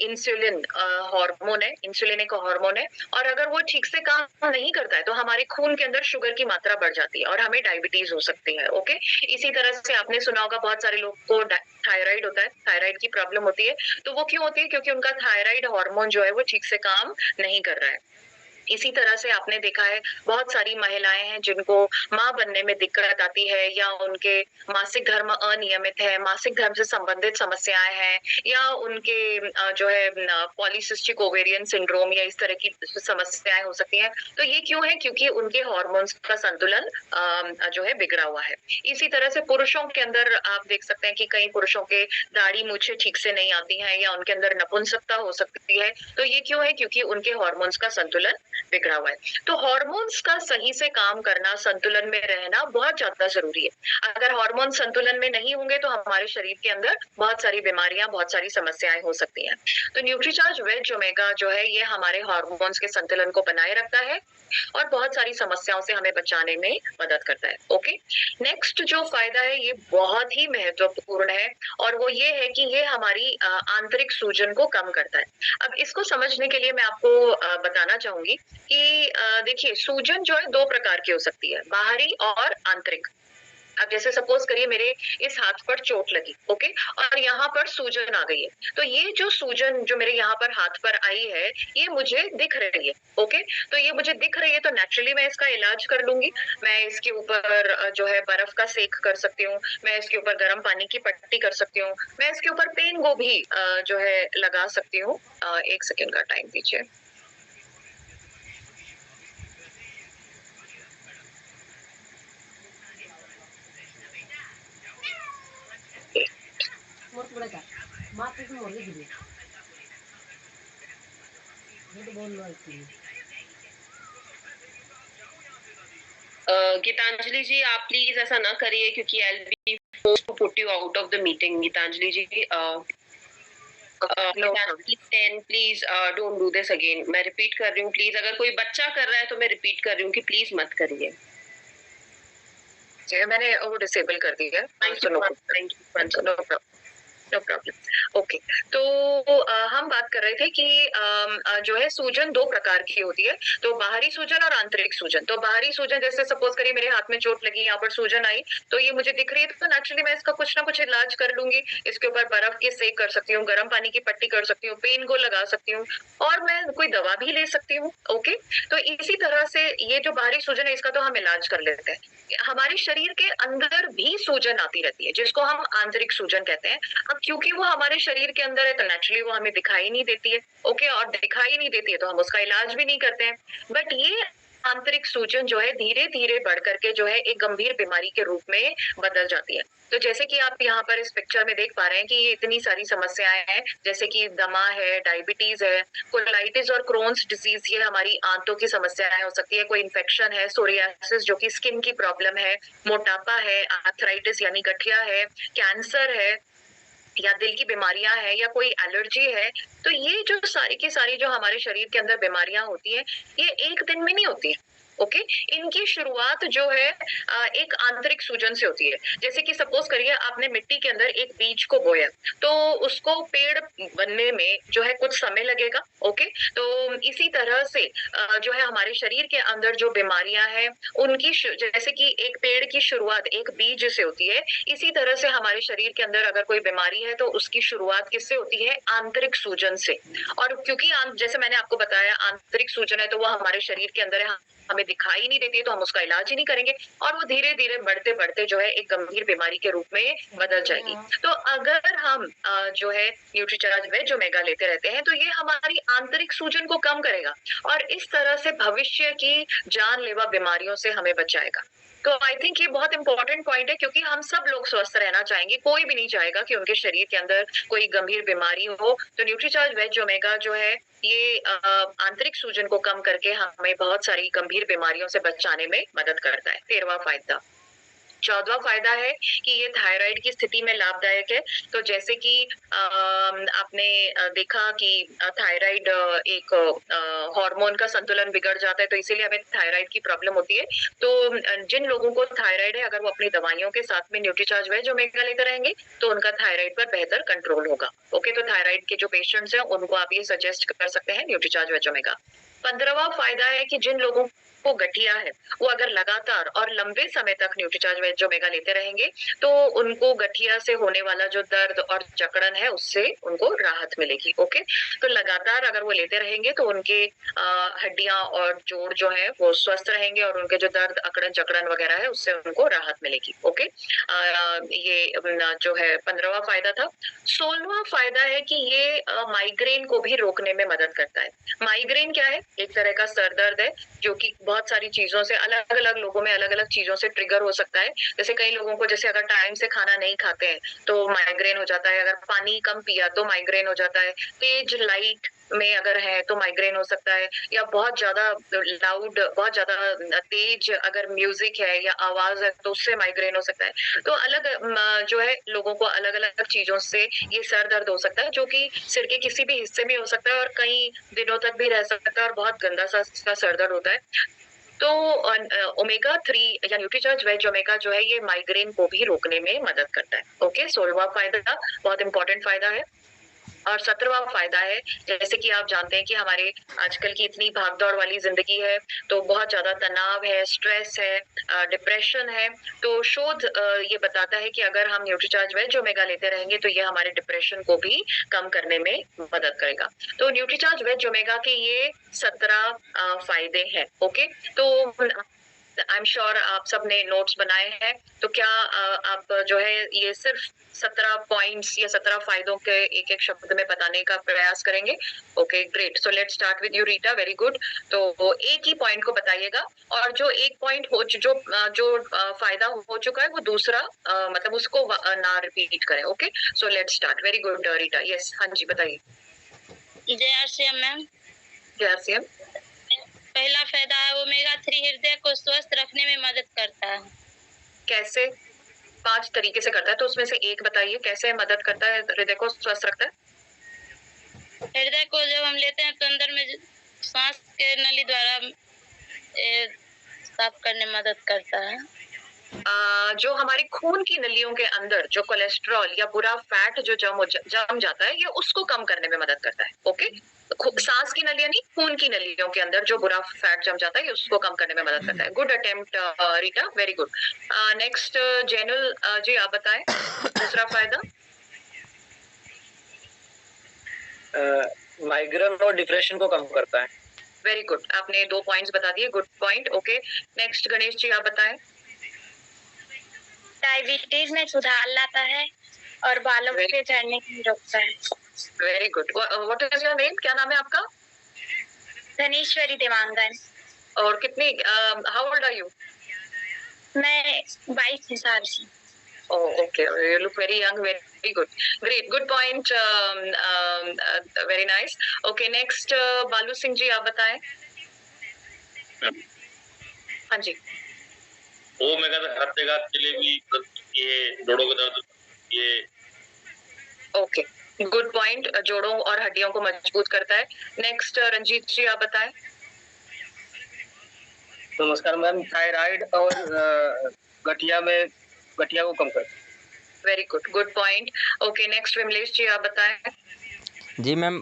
[SPEAKER 2] इंसुलिन हार्मोन है, इंसुलिन एक हार्मोन है और अगर वो ठीक से काम नहीं करता है तो हमारे खून के अंदर शुगर की मात्रा बढ़ जाती है और हमें डायबिटीज हो सकती है। ओके, इसी तरह से आपने सुना होगा बहुत सारे लोग को थायराइड होता है, थायराइड की प्रॉब्लम होती है। तो वो क्यों होती है? क्योंकि उनका थायराइड हार्मोन जो है वो ठीक से काम नहीं कर रहा है। इसी तरह से आपने देखा है बहुत सारी महिलाएं हैं जिनको मां बनने में दिक्कत आती है या उनके मासिक धर्म अनियमित है, मासिक धर्म से संबंधित समस्याएं हैं या उनके जो है पॉलीसिस्टिक ओवेरियन सिंड्रोम या इस तरह की समस्याएं हो सकती हैं। तो ये क्यों है? क्योंकि उनके हार्मोन्स का संतुलन जो है बिगड़ा हुआ है। इसी तरह से पुरुषों के अंदर आप देख सकते हैं कि कई पुरुषों के दाढ़ी मूछें ठीक से नहीं आती हैं या उनके अंदर नपुंसकता हो सकती है। तो ये क्यों है? क्योंकि उनके हार्मोन्स का संतुलन बिगड़ा हुआ है। तो हार्मोन्स का सही से काम करना, संतुलन में रहना बहुत ज्यादा जरूरी है। अगर हार्मोन संतुलन में नहीं होंगे तो हमारे शरीर के अंदर बहुत सारी बीमारियां, बहुत सारी समस्याएं हो सकती हैं। तो न्यूट्रीचार्ज वेज ओमेगा जो है ये हमारे हार्मोन्स के संतुलन को बनाए रखता है और बहुत सारी समस्याओं से हमें बचाने में मदद करता है। ओके, नेक्स्ट जो फायदा है ये बहुत ही महत्वपूर्ण है और वो ये है कि ये हमारी आंतरिक सूजन को कम करता है। अब इसको समझने के लिए मैं आपको बताना चाहूंगी कि देखिए, सूजन जो है दो प्रकार की हो सकती है, बाहरी और आंतरिक। अब जैसे सपोज करिए मेरे इस हाथ पर चोट लगी, ओके, और यहाँ पर सूजन आ गई है। तो ये जो सूजन जो मेरे यहाँ पर हाथ पर आई है ये मुझे दिख रही है, ओके। तो ये मुझे दिख रही है तो नेचुरली मैं इसका इलाज कर लूंगी। मैं इसके ऊपर जो है बर्फ का सेक कर सकती हूँ, मैं इसके ऊपर गर्म पानी की पट्टी कर सकती हूँ, मैं इसके ऊपर पेन गो भी जो है लगा सकती हूँ। 1 सेकेंड का टाइम दीजिए।
[SPEAKER 1] गीतांजलि जी, आप प्लीज ऐसा ना करिए क्योंकि I will be forced to put you out of the meeting. Geetanjali ji, please don't do this again. मैं रिपीट कर रही हूँ, प्लीज। अगर कोई बच्चा कर रहा है तो मैं रिपीट कर रही हूँ कि प्लीज मत करिए।
[SPEAKER 2] मैंने वो डिसेबल कर दी है। No problem. ओके, तो हम बात कर रहे थे कि जो है सूजन दो प्रकार की होती है, तो बाहरी सूजन और आंतरिक सूजन। तो बाहरी सूजन जैसे सपोज करिए मेरे हाथ में चोट लगी, यहाँ पर सूजन आई, तो ये मुझे दिख रही है तो नेचुरली मैं इसका कुछ ना कुछ इलाज कर लूंगी। इसके ऊपर बर्फ की सेक कर सकती हूँ, गर्म पानी की पट्टी कर सकती हूँ, पेन को लगा सकती हूँ और मैं कोई दवा भी ले सकती हूँ। ओके, तो इसी तरह से ये जो बाहरी सूजन है इसका तो हम इलाज कर लेते हैं। हमारे शरीर के अंदर भी सूजन आती रहती है जिसको हम आंतरिक सूजन कहते हैं। अब क्योंकि वो हमारे शरीर के अंदर है तो नेचुरली वो हमें दिखाई नहीं देती है, ओके, और दिखाई नहीं देती है तो हम उसका इलाज भी नहीं करते हैं। बट ये आंतरिक सूजन जो है धीरे धीरे बढ़ करके जो है एक गंभीर बीमारी के रूप में बदल जाती है। तो जैसे कि आप यहाँ पर इस पिक्चर में देख पा रहे हैं कि ये इतनी सारी समस्याएं हैं, जैसे कि दमा है, डायबिटीज है, कोलाइटिस और क्रोन्स डिजीज, ये हमारी आंतों की समस्याएं हो सकती है, कोई इन्फेक्शन है, सोरियासिस जो कि स्किन की प्रॉब्लम है, मोटापा है, आर्थराइटिस यानी गठिया है, कैंसर है या दिल की बीमारियां हैं या कोई एलर्जी है। तो ये जो सारी की सारी जो हमारे शरीर के अंदर बीमारियां होती हैं ये एक दिन में नहीं होती है। ओके, इनकी शुरुआत जो है एक आंतरिक सूजन से होती है। जैसे कि सपोज करिए आपने मिट्टी के अंदर एक बीज को बोया तो उसको पेड़ बनने में जो है कुछ समय लगेगा। ओके, तो इसी तरह से जो है हमारे शरीर के अंदर जो बीमारियां हैं उनकी जैसे कि एक पेड़ की शुरुआत एक बीज से होती है, इसी तरह से हमारे शरीर के अंदर अगर कोई बीमारी है तो उसकी शुरुआत किससे होती है? आंतरिक सूजन से। और क्योंकि जैसे मैंने आपको बताया आंतरिक सूजन है तो वो हमारे शरीर के अंदर है, हमें दिखाई नहीं देती है तो हम उसका इलाज ही नहीं करेंगे और वो धीरे धीरे बढ़ते बढ़ते जो है एक गंभीर बीमारी के रूप में बदल जाएगी। तो अगर हम जो है न्यूट्रीचार्ज वेज ओमेगा लेते रहते हैं तो ये हमारी आंतरिक सूजन को कम करेगा और इस तरह से भविष्य की जानलेवा बीमारियों से हमें बचाएगा। तो आई थिंक ये बहुत इंपॉर्टेंट पॉइंट है क्योंकि हम सब लोग स्वस्थ रहना चाहेंगे, कोई भी नहीं चाहेगा कि उनके शरीर के अंदर कोई गंभीर बीमारी हो। तो न्यूट्रीचार्ज वेज ओमेगा जो है ये आंतरिक सूजन को कम करके हमें बहुत सारी गंभीर बीमारियों से बचाने में मदद करता है। 13वां फायदा। 14वां फायदा है कि ये थायराइड की स्थिति में लाभदायक है। तो जैसे कि आपने देखा कि थायराइड एक हार्मोन का संतुलन बिगड़ जाता है तो इसीलिए हमें थायराइड की प्रॉब्लम होती है। तो जिन लोगों को थायराइड है अगर वो अपनी दवाइयों के साथ में न्यूट्रीचार्ज वेज ओमेगा लेते रहेंगे तो उनका थायराइड पर बेहतर कंट्रोल होगा। ओके, तो थायराइड के जो पेशेंट्स हैं उनको आप ये सजेस्ट कर सकते हैं न्यूट्रीचार्ज वेज ओमेगा। 15वां फायदा है कि जिन लोगों को गठिया है वो अगर लगातार और लंबे समय तक न्यूट्रीचार्ज वेज ओमेगा लेते रहेंगे तो उनको गठिया से होने वाला जो दर्द और जकड़न है उससे उनको राहत मिलेगी। ओके, तो लगातार अगर वो लेते रहेंगे तो उनके हड्डियां और जोड़ जो है वो स्वस्थ रहेंगे और उनके जो दर्द अकड़न जकड़न वगैरह है उससे उनको राहत मिलेगी। ओके, ये जो है 15वां फायदा था। 16वां फायदा है कि ये माइग्रेन को भी रोकने में मदद करता है। माइग्रेन क्या है? एक तरह का सर दर्द है जो कि बहुत सारी चीजों से अलग अलग लोगों में अलग अलग चीजों से ट्रिगर हो सकता है। जैसे कई लोगों को जैसे अगर टाइम से खाना नहीं खाते हैं तो माइग्रेन हो जाता है, अगर पानी कम पिया तो माइग्रेन हो जाता है, तेज लाइट में अगर है तो माइग्रेन हो सकता है, या बहुत ज्यादा लाउड, बहुत ज्यादा तेज अगर म्यूजिक है या आवाज है तो उससे माइग्रेन हो सकता है। तो अलग जो है लोगों को अलग अलग चीजों से ये सर दर्द हो सकता है, जो कि सिर के किसी भी हिस्से में हो सकता है और कई दिनों तक भी रह सकता है और बहुत गंदा सा सर दर्द होता है। तो ओमेगा 3 या न्यूट्रीचार्ज वेज ओमेगा जो है ये माइग्रेन को भी रोकने में मदद करता है। ओके, 16वां फायदा बहुत इंपॉर्टेंट फायदा है। और 17वां फायदा है, जैसे कि आप जानते हैं कि हमारे आजकल की इतनी भागदौड़ वाली जिंदगी है, तो बहुत ज्यादा तनाव है, स्ट्रेस है, डिप्रेशन है। तो शोध ये बताता है कि अगर हम न्यूट्रीचार्ज वेज ओमेगा लेते रहेंगे तो ये हमारे डिप्रेशन को भी कम करने में मदद करेगा। तो न्यूट्रीचार्ज वेज ओमेगा के ये 17 फायदे हैं। ओके, तो आई एम श्योर आप सबने नोट्स बनाए हैं। तो क्या आप जो है ये सिर्फ 17 पॉइंट्स या 17 फायदों के एक एक शब्द में बताने का प्रयास करेंगे? Okay, great. So let's start with you Rita, very good. तो एक ही पॉइंट को बताइएगा, और जो एक पॉइंट हो जो फायदा हो चुका है वो दूसरा मतलब उसको ना रिपीट करें। Okay, so let's start. Very good Rita. Yes, हाँ जी, बताइए।
[SPEAKER 5] जय मैम।
[SPEAKER 2] जय।
[SPEAKER 5] पहला फायदा है ओमेगा 3 हृदय को स्वस्थ रखने में मदद करता है।
[SPEAKER 2] कैसे? 5 तरीके से करता है, तो उसमें से एक बताइए कैसे मदद करता है, हृदय को स्वस्थ रखता है?
[SPEAKER 5] हृदय को जब हम लेते हैं तो अंदर में सांस के नली द्वारा साफ करने में मदद करता है।
[SPEAKER 2] जो हमारी खून की नलियों के अंदर जो कोलेस्ट्रॉल या बुरा फैट जो जम जाता है, ये उसको कम करने में मदद करता है। ओके, सांस की नलियां नहीं, खून की नलियों के अंदर जो बुरा फैट जम जाता है ये उसको कम करने में मदद करता है। Good attempt Rita, very good. Next Zainul ji, आप बताएं दूसरा फायदा।
[SPEAKER 6] माइग्रेन और डिप्रेशन को कम करता है।
[SPEAKER 2] वेरी गुड, आपने 2 पॉइंट्स बता दिए, good point. Okay, next Ganesh ji, आप बताएं।
[SPEAKER 5] डायबिटीज में सुधार लाता है और बालों पे झड़ने को रोकता है।
[SPEAKER 2] Very good. What is your name? क्या नाम है आपका?
[SPEAKER 5] धनेश्वरी देवांगन।
[SPEAKER 2] और कितनी हाउ ओल्ड आर यू?
[SPEAKER 5] मैं 22 साल की।
[SPEAKER 2] Oh, okay. You look very young. Very good. Great. Good point. Very nice. Okay. Next, बालू सिंह जी, आप बताएं। हाँ जी।
[SPEAKER 7] ओमेगा रक्तघात के लिए भी ये जोड़ों का दर्द ये।
[SPEAKER 2] Okay, good point. जोड़ों और हड्डियों को मजबूत करता है। नेक्स्ट रंजीत जी, आप बताएं।
[SPEAKER 6] नमस्कार मैम, थायराइड और गठिया को कम करता है।
[SPEAKER 2] Very good, good point. Okay, next Vimlesh ji, आप बताएं।
[SPEAKER 8] जी मैम,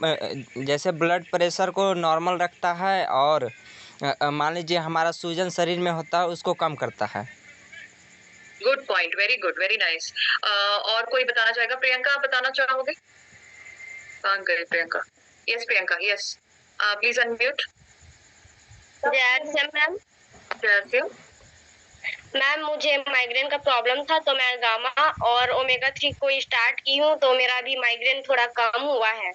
[SPEAKER 8] जैसे ब्लड प्रेशर को नॉर्मल रखता है और मान लीजिए हमारा सूजन शरीर में होता है उसको कम करता है।
[SPEAKER 2] Good point, very good, very nice. और कोई बताना चाहेगा? प्रियंका, आप बताना चाहोगे? कहाँ गई Priyanka? Yes Priyanka, yes, please unmute.
[SPEAKER 5] Ma'am, ma'am मुझे माइग्रेन का प्रॉब्लम था, तो मैं गामा और ओमेगा 3 को स्टार्ट की हूँ, तो मेरा भी माइग्रेन थोड़ा कम हुआ है।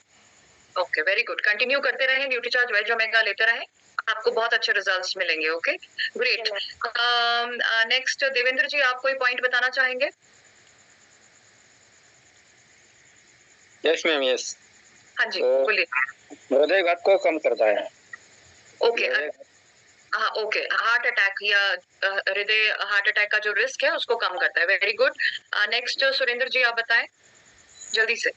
[SPEAKER 2] Okay, very good. कंटिन्यू करते रहें, न्यूट्रीचार्ज वेज ओमेगा लेते रहें, आपको बहुत अच्छे रिजल्ट्स मिलेंगे। Okay, great. नेक्स्ट देवेंद्र जी, आप कोई पॉइंट बताना चाहेंगे?
[SPEAKER 6] Yes ma'am, yes.
[SPEAKER 2] हाँ जी, बोलिए।
[SPEAKER 6] हृदयघात को कम करता है।
[SPEAKER 2] ओके, हाँ, ओके, हार्ट अटैक या हृदय हार्ट अटैक का जो रिस्क है उसको कम करता है। Very good. नेक्स्ट सुरेंद्र जी, आप बताएं जल्दी से।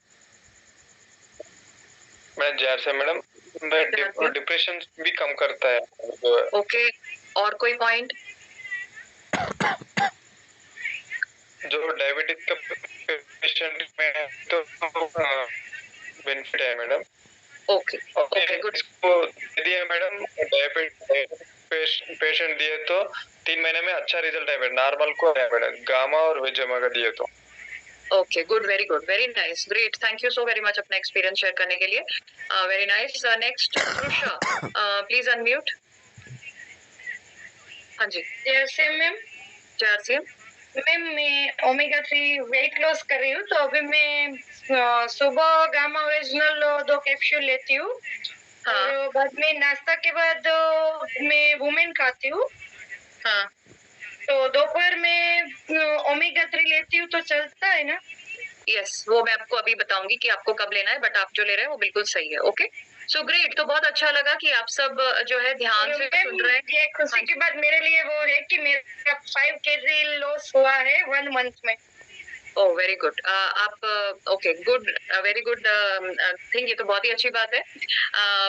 [SPEAKER 7] मैं जहर से मैडम, डिप्रेशन भी कम करता है।
[SPEAKER 2] ओके, और कोई पॉइंट?
[SPEAKER 7] जो डायबिटीज का पेशेंट में है तो बेनिफिट है मैडम।
[SPEAKER 2] Okay, okay, good.
[SPEAKER 7] इसको दिए मैडम, डायबिटीज पेशेंट दिए तो 3 महीने में अच्छा रिजल्ट है मैडम। नॉर्मल को है मैडम, गामा और वेज ओमेगा दिए तो।
[SPEAKER 2] Okay, good, very good, very nice, great. Thank you so very much अपना एक्सपीरियंस शेयर करने के लिए। Very nice. Next Shrusha, please unmute. हाँ जी।
[SPEAKER 5] जैसे मैम, मैं ओमेगा 3 वेट लॉस कर रही हूँ, तो अभी मैं सुबह गामा ओरिजिनल 2 कैप्सूल लेती हूँ।
[SPEAKER 2] हाँ।
[SPEAKER 5] और बाद में नाश्ता के बाद मैं वुमेन खाती हूँ।
[SPEAKER 2] हाँ,
[SPEAKER 5] तो दोपहर में ओमेगा 3 लेती हूँ, तो चलता है ना?
[SPEAKER 2] यस, वो मैं आपको अभी बताऊंगी कि आपको कब लेना है, बट आप जो ले रहे हैं वो बिल्कुल सही है। ओके, सो ग्रेट, तो बहुत अच्छा लगा कि आप सब जो है ध्यान से सुन रहे हैं।
[SPEAKER 5] ये खुशी की बात मेरे लिए वो है कि मेरा 5 kg लॉस हुआ है 1 मंथ में।
[SPEAKER 2] Oh very good. आप okay good, very good thing, ये तो बहुत ही अच्छी बात है।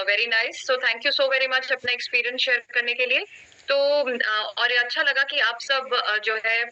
[SPEAKER 2] Very nice, so thank you so very much अपना एक्सपीरियंस शेयर करने के लिए। तो और ये अच्छा लगा कि आप सब जो है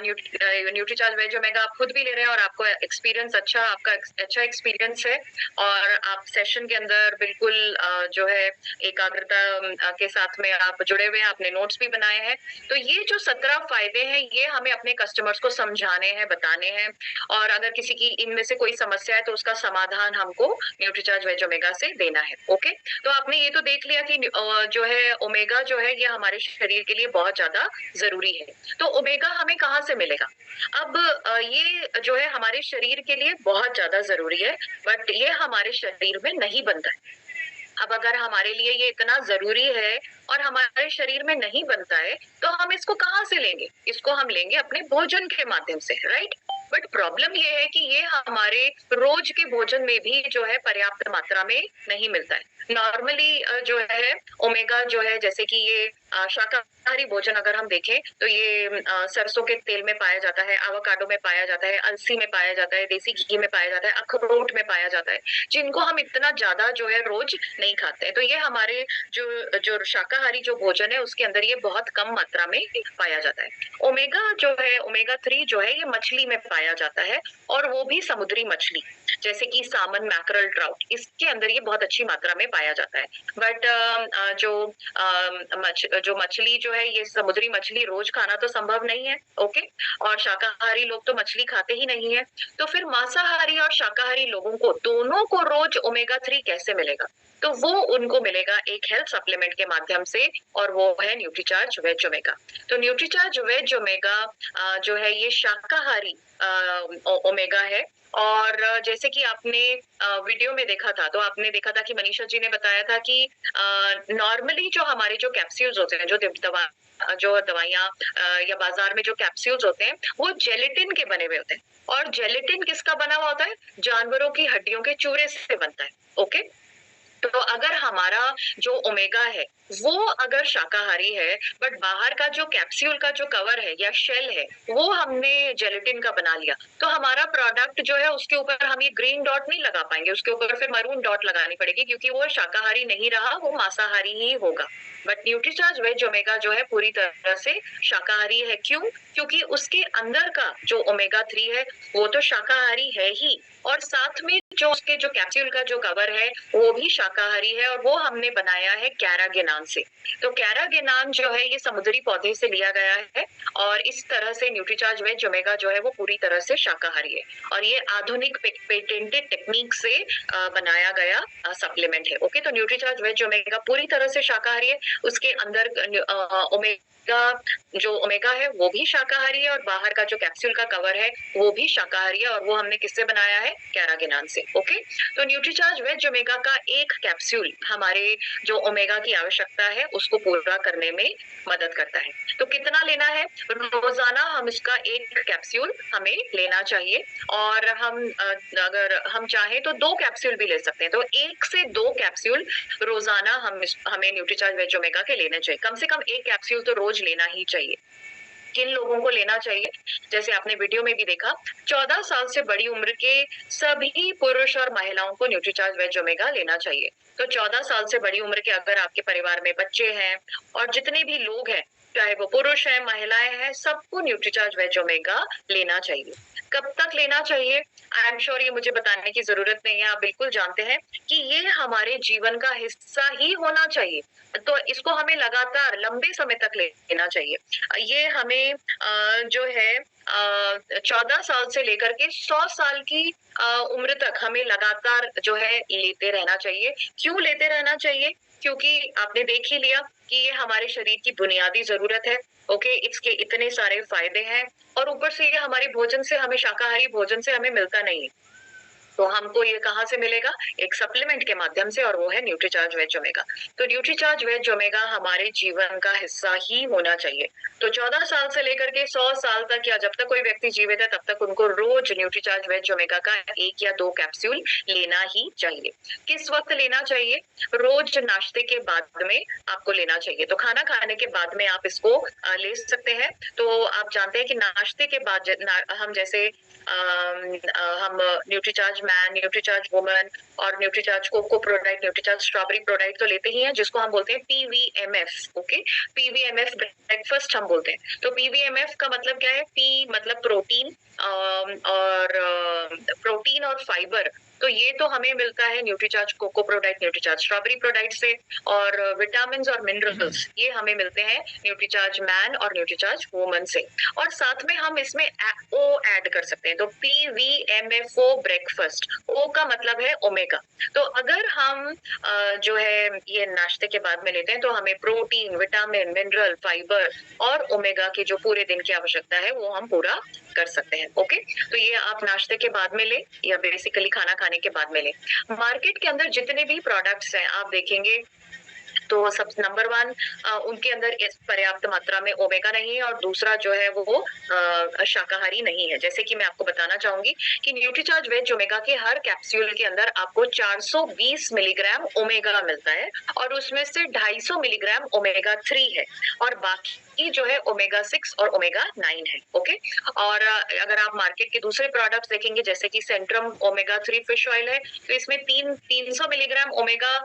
[SPEAKER 2] न्यूट्रीचार्ज वेज ओमेगा आप खुद भी ले रहे हैं और आपको एक्सपीरियंस अच्छा, आपका अच्छा एक्सपीरियंस है और आप सेशन के अंदर बिल्कुल जो है एकाग्रता के साथ में आप जुड़े हुए हैं, आपने नोट्स भी बनाए हैं। तो ये जो 17 फायदे हैं ये हमें अपने कस्टमर्स को समझाने हैं, बताने हैं, और अगर किसी की इनमें से कोई समस्या है तो उसका समाधान हमको न्यूट्रीचार्ज वेज ओमेगा से देना है। ओके, तो आपने ये तो देख लिया कि जो है ओमेगा जो है ये हमारे शरीर के लिए बहुत ज्यादा जरूरी है। तो ओमेगा हमें कहाँ से मिलेगा? अब ये जो है हमारे शरीर के लिए बहुत ज्यादा जरूरी है, बट ये हमारे शरीर में नहीं बनता है। अब अगर हमारे लिए ये इतना जरूरी है और हमारे शरीर में नहीं बनता है तो हम इसको कहाँ से लेंगे? इसको हम लेंगे अपने भोजन के माध्यम से, राइट? बट प्रॉब्लम ये है कि ये हमारे रोज के भोजन में भी जो है पर्याप्त मात्रा में नहीं मिलता है। नॉर्मली जो है ओमेगा जो है, जैसे कि ये शाकाहारी भोजन अगर हम देखें तो ये सरसों के तेल में पाया जाता है, एवोकाडो में पाया जाता है, अलसी में पाया जाता है, देसी घी में पाया जाता है, अखरोट में पाया जाता है, जिनको हम इतना ज्यादा जो है रोज नहीं खाते हैं। तो ये हमारे जो जो शाकाहारी जो भोजन है उसके अंदर ये बहुत कम मात्रा में पाया जाता है। ओमेगा जो है, ओमेगा 3 जो है ये मछली में पाया जाता है, और वो भी समुद्री मछली जैसे कि सामन, मैकरल, ट्राउट, इसके अंदर ये बहुत अच्छी मात्रा में पाया जाता है। बट जो मछली जो है ये समुद्री मछली रोज खाना तो संभव नहीं है। ओके, और शाकाहारी लोग तो मछली खाते ही नहीं है। तो फिर मांसाहारी और शाकाहारी लोगों को दोनों को रोज ओमेगा 3 कैसे मिलेगा? तो वो उनको मिलेगा एक हेल्थ सप्लीमेंट के माध्यम से, और वो है न्यूट्रीचार्ज वेज ओमेगा। तो न्यूट्रीचार्ज वेज ओमेगा जो है ये शाकाहारी ओमेगा है। और जैसे कि आपने वीडियो में देखा था, तो आपने देखा था कि मनीषा जी ने बताया था कि नॉर्मली जो हमारे जो कैप्सूल्स होते हैं, जो दवाइयाँ या बाजार में जो कैप्सूल्स होते हैं वो जेलेटिन के बने हुए होते हैं। और जेलेटिन किसका बना हुआ होता है? जानवरों की हड्डियों के चूरे से बनता है। ओके, तो अगर हमारा जो ओमेगा है वो अगर शाकाहारी है, बट बाहर का जो कैप्सूल का जो कवर है या शेल है वो हमने जेलेटिन का बना लिया, तो हमारा प्रोडक्ट जो है उसके ऊपर हम ये ग्रीन डॉट नहीं लगा पाएंगे, उसके ऊपर फिर मरून डॉट लगानी पड़ेगी, क्योंकि वो शाकाहारी नहीं रहा, वो मांसाहारी ही होगा। बट न्यूट्रीचार्ज वेज ओमेगा जो है पूरी तरह से शाकाहारी है। क्यों? क्योंकि उसके अंदर का जो ओमेगा 3 है वो तो शाकाहारी है ही, और साथ में जो उसके जो कैप्सूल का जो कवर है वो भी शाकाहारी है, और वो हमने बनाया है कैरागेनान से। तो कैरागेनान जो है ये समुद्री पौधे से लिया गया है, और इस तरह से न्यूट्रीचार्ज वेज ओमेगा जो है वो पूरी तरह से शाकाहारी है, और ये आधुनिक पेटेंटेड टेक्निक से बनाया गया सप्लीमेंट है। ओके, तो न्यूट्रीचार्ज वेज ओमेगा पूरी तरह से शाकाहारी है। उसके अंदर ओमेगा जो ओमेगा है वो भी शाकाहारी है, और बाहर का जो कैप्सूल का कवर है वो भी शाकाहारी है, और वो हमने किससे बनाया है? कैरागेनान से। ओके, तो न्यूट्रीचार्ज वेज ओमेगा का एक कैप्सूल हमारे जो ओमेगा की आवश्यकता है उसको पूरा करने में मदद करता है। तो कितना लेना है? रोजाना हम इसका एक कैप्सूल हमें लेना चाहिए, और हम अगर हम चाहें तो 2 कैप्सूल भी ले सकते हैं। तो 1 से 2 कैप्सूल रोजाना हमें न्यूट्रीचार्ज वेज ओमेगा के लेने चाहिए। कम से कम 1 कैप्सूल तो रोज लेना ही चाहिए। किन लोगों को लेना चाहिए? जैसे आपने वीडियो में भी देखा, 14 साल से बड़ी उम्र के सभी पुरुष और महिलाओं को न्यूट्रीचार्ज वेज ओमेगा लेना चाहिए। तो 14 साल से बड़ी उम्र के अगर आपके परिवार में बच्चे हैं और जितने भी लोग हैं, चाहे वो पुरुष हैं, महिलाएं हैं, सबको न्यूट्रीचार्ज वेज ओमेगा लेना चाहिए। कब तक लेना चाहिए? आई एम श्योर ये मुझे बताने की जरूरत नहीं है, आप बिल्कुल जानते हैं कि ये हमारे जीवन का हिस्सा ही होना चाहिए। तो इसको हमें लगातार लंबे समय तक लेना चाहिए। ये हमें जो है 14 साल से लेकर के 100 साल की उम्र तक हमें लगातार जो है लेते रहना चाहिए। क्यों लेते रहना चाहिए? क्योंकि आपने देख ही लिया कि ये हमारे शरीर की बुनियादी जरूरत है। ओके, इसके इतने सारे फायदे हैं, और ऊपर से ये हमारे भोजन से, हमें शाकाहारी भोजन से हमें मिलता नहीं है। तो हमको ये कहाँ से मिलेगा? एक सप्लीमेंट के माध्यम से, और वो है न्यूट्रीचार्ज वेज ओमेगा। तो न्यूट्रीचार्ज वेज ओमेगा हमारे जीवन का हिस्सा ही होना चाहिए। तो 14 साल से लेकर के 100 साल तक, या जब तक कोई व्यक्ति जीवित है तब तक उनको रोज न्यूट्रीचार्ज वेज ओमेगा का 1 या 2 कैप्सूल लेना ही चाहिए। किस वक्त लेना चाहिए? रोज नाश्ते के बाद में आपको लेना चाहिए। तो खाना खाने के बाद में आप इसको ले सकते हैं। तो आप जानते हैं कि नाश्ते के बाद हम जैसे हम न्यूट्रीचार्ज मैन, न्यूट्रीचार्ज वुमन और Nutricharge cocoa prodiet, Nutricharge strawberry prodiet तो लेते ही हैं, जिसको हम बोलते हैं पीवीएमएफ। ओके, पीवीएमएफ ब्रेकफास्ट हम बोलते हैं। तो पीवीएमएफ का मतलब क्या है? पी मतलब प्रोटीन, और प्रोटीन और फाइबर। तो ये तो हमें मिलता है Nutricharge cocoa prodiet, Nutricharge strawberry prodiet से, और विटामिन और मिनरल्स ये हमें मिलते हैं न्यूट्रीचार्ज मैन और न्यूट्रीचार्ज वुमन से। और साथ में हम इसमें ओ ऐड कर सकते हैं। तो पीवीएमएफओ ब्रेकफास्ट, ओ का मतलब है ओमेगा। तो अगर हम जो है ये नाश्ते के बाद में लेते हैं तो हमें प्रोटीन, विटामिन, मिनरल, फाइबर और ओमेगा की जो पूरे दिन की आवश्यकता है वो हम पूरा कर सकते हैं। ओके, तो ये आप नाश्ते के बाद में ले या बेसिकली खाना खाने के बाद में ले। मार्केट के अंदर जितने भी प्रोडक्ट्स हैं आप देखेंगे तो सब नंबर 1 उनके अंदर इस पर्याप्त मात्रा में ओमेगा नहीं है, और दूसरा जो है वो शाकाहारी नहीं है। जैसे कि मैं आपको बताना चाहूंगी कि न्यूट्रीचार्ज वेज ओमेगा के हर कैप्सूल के अंदर आपको 420 मिलीग्राम ओमेगा मिलता है, और उसमें से 250 मिलीग्राम ओमेगा 3 है, और बाकी जो है ओमेगा 6 और ओमेगा 9 है। ओके, और अगर आप मार्केट के दूसरे प्रोडक्ट्स देखेंगे जैसे कि सेंट्रम ओमेगा 3 फिश ऑयल है, तो इसमें 300 मिलीग्राम ओमेगा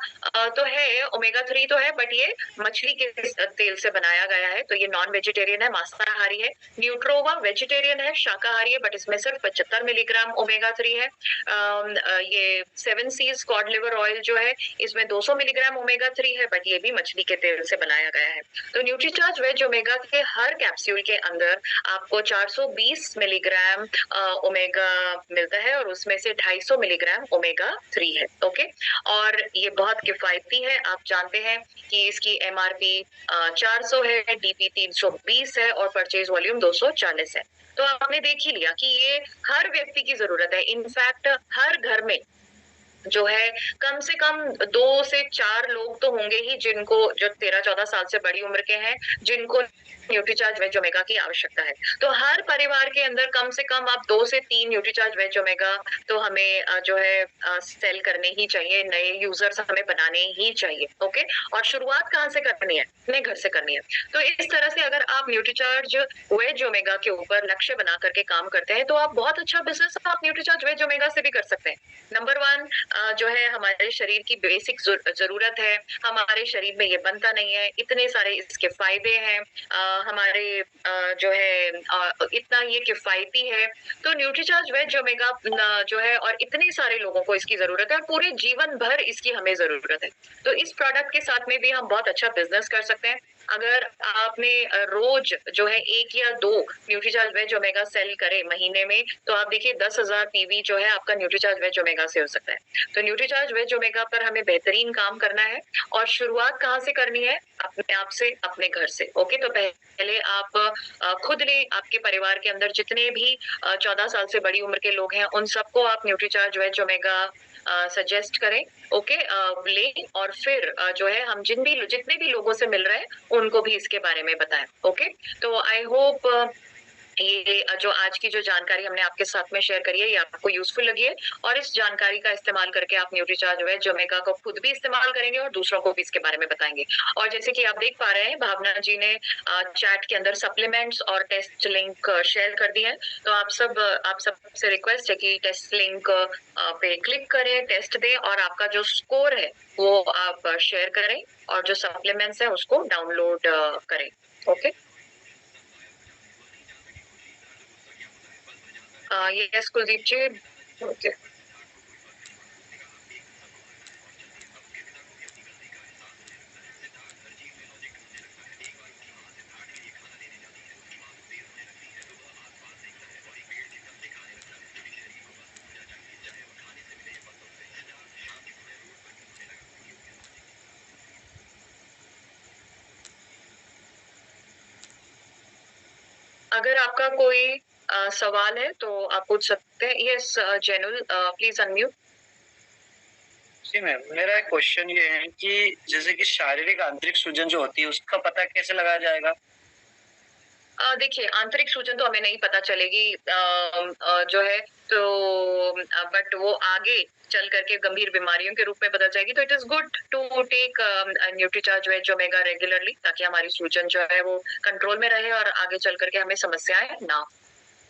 [SPEAKER 2] तो है, ओमेगा 3 तो है, बट ये मछली के तेल से बनाया गया है, तो ये नॉन वेजिटेरियन है, मांसाहारी है। न्यूट्रोवा वेजिटेरियन है, शाकाहारी है, बट इसमें सिर्फ 75 मिलीग्राम ओमेगा 3 है। ये 7 सीज कॉड लिवर ऑयल जो है इसमें 200 मिलीग्राम ओमेगा 3 है, बट ये भी मछली के तेल से बनाया गया है। तो न्यूट्रीचार्ज वेज ओमेगा के हर कैप्सूल के अंदर आपको 420 मिलीग्राम ओमेगा मिलता है, और उसमें से 250 मिलीग्राम ओमेगा 3 है। ओके, और ये बहुत किफायती है। आप जानते हैं कि इसकी एमआरपी 400 है, डीपी 320 है, और परचेज वॉल्यूम 240 है। तो आपने देख ही लिया कि ये हर व्यक्ति की जरूरत है। इनफैक्ट हर घर में जो है कम से कम 2 से 4 लोग तो होंगे ही जिनको, जो 13-14 साल से बड़ी उम्र के हैं, जिनको न्यूट्रीचार्ज वेज ओमेगा की आवश्यकता है। तो हर परिवार के अंदर कम से कम आप 2 से 3 न्यूट्रीचार्ज वेज ओमेगा तो हमें जो है सेल करने ही चाहिए, नए यूजर्स हमें बनाने ही चाहिए। ओके, और शुरुआत कहाँ से करनी है? अपने घर से करनी है। तो इस तरह से अगर आप न्यूट्रीचार्ज वेज ओमेगा के ऊपर लक्ष्य बना करके काम करते हैं तो आप बहुत अच्छा बिजनेस आप न्यूट्रीचार्ज वेज ओमेगा से भी कर सकते हैं। नंबर 1 जो है हमारे शरीर की बेसिक जरूरत है, हमारे शरीर में ये बनता नहीं है, इतने सारे इसके फायदे हैं, हमारे जो है इतना ये किफायती है। तो न्यूट्रीचार्ज वेज ओमेगा जो है, और इतने सारे लोगों को इसकी जरूरत है, और पूरे जीवन भर इसकी हमें जरूरत है। तो इस प्रोडक्ट के साथ में भी हम बहुत अच्छा बिजनेस कर सकते हैं। अगर आपने रोज जो है 1 या 2 न्यूट्रीचार्ज वेज ओमेगा सेल करे महीने में, तो आप देखिए 10,000 पीवी जो है आपका न्यूट्रीचार्ज वेज ओमेगा से हो सकता है। तो न्यूट्रीचार्ज वेज ओमेगा पर हमें बेहतरीन काम करना है, और शुरुआत कहाँ से करनी है? अपने आप से, अपने घर से। ओके, तो पहले आप खुद लें, आपके परिवार के अंदर जितने भी 14 साल से बड़ी उम्र के लोग हैं उन सबको आप न्यूट्रीचार्ज वेज ओमेगा सजेस्ट करें। ओके, लें, और फिर जो है हम जितने भी लोगों से मिल रहे हैं उनको भी इसके बारे में बताएं। ओके, तो आई होप ये जो आज की जो जानकारी हमने आपके साथ में शेयर करी है ये आपको यूजफुल लगी है, और इस जानकारी का इस्तेमाल करके आप न्यूट्रीचार्ज वेज ओमेगा को खुद भी इस्तेमाल करेंगे और दूसरों को भी इसके बारे में बताएंगे। और जैसे कि आप देख पा रहे हैं भावना जी ने चैट के अंदर सप्लीमेंट्स और टेस्ट लिंक शेयर कर दी है। तो आप सबसे रिक्वेस्ट है कि टेस्ट लिंक पे क्लिक करें, टेस्ट दें, और आपका जो स्कोर है वो आप शेयर करें, और जो सप्लीमेंट्स है उसको डाउनलोड करें। ओके, यस कुलदीप जी। ओके, अगर आपका कोई सवाल है तो आप पूछ सकते हैं। Yes Zainul, please unmute.
[SPEAKER 6] जी मैम, मेरा एक क्वेश्चन ये है कि जैसे कि शारीरिक आंतरिक सूजन जो होती है उसका पता कैसे लगाया जाएगा?
[SPEAKER 2] देखिए, आंतरिक सूजन तो हमें नहीं पता चलेगी जो है तो, बट वो आगे चल करके गंभीर बीमारियों के रूप में बदल जाएगी। तो it is good to take Nutricharge veg omega regularly, ताकि हमारी सूजन जो है वो कंट्रोल में रहे और आगे चल करके हमें समस्याएं ना हो।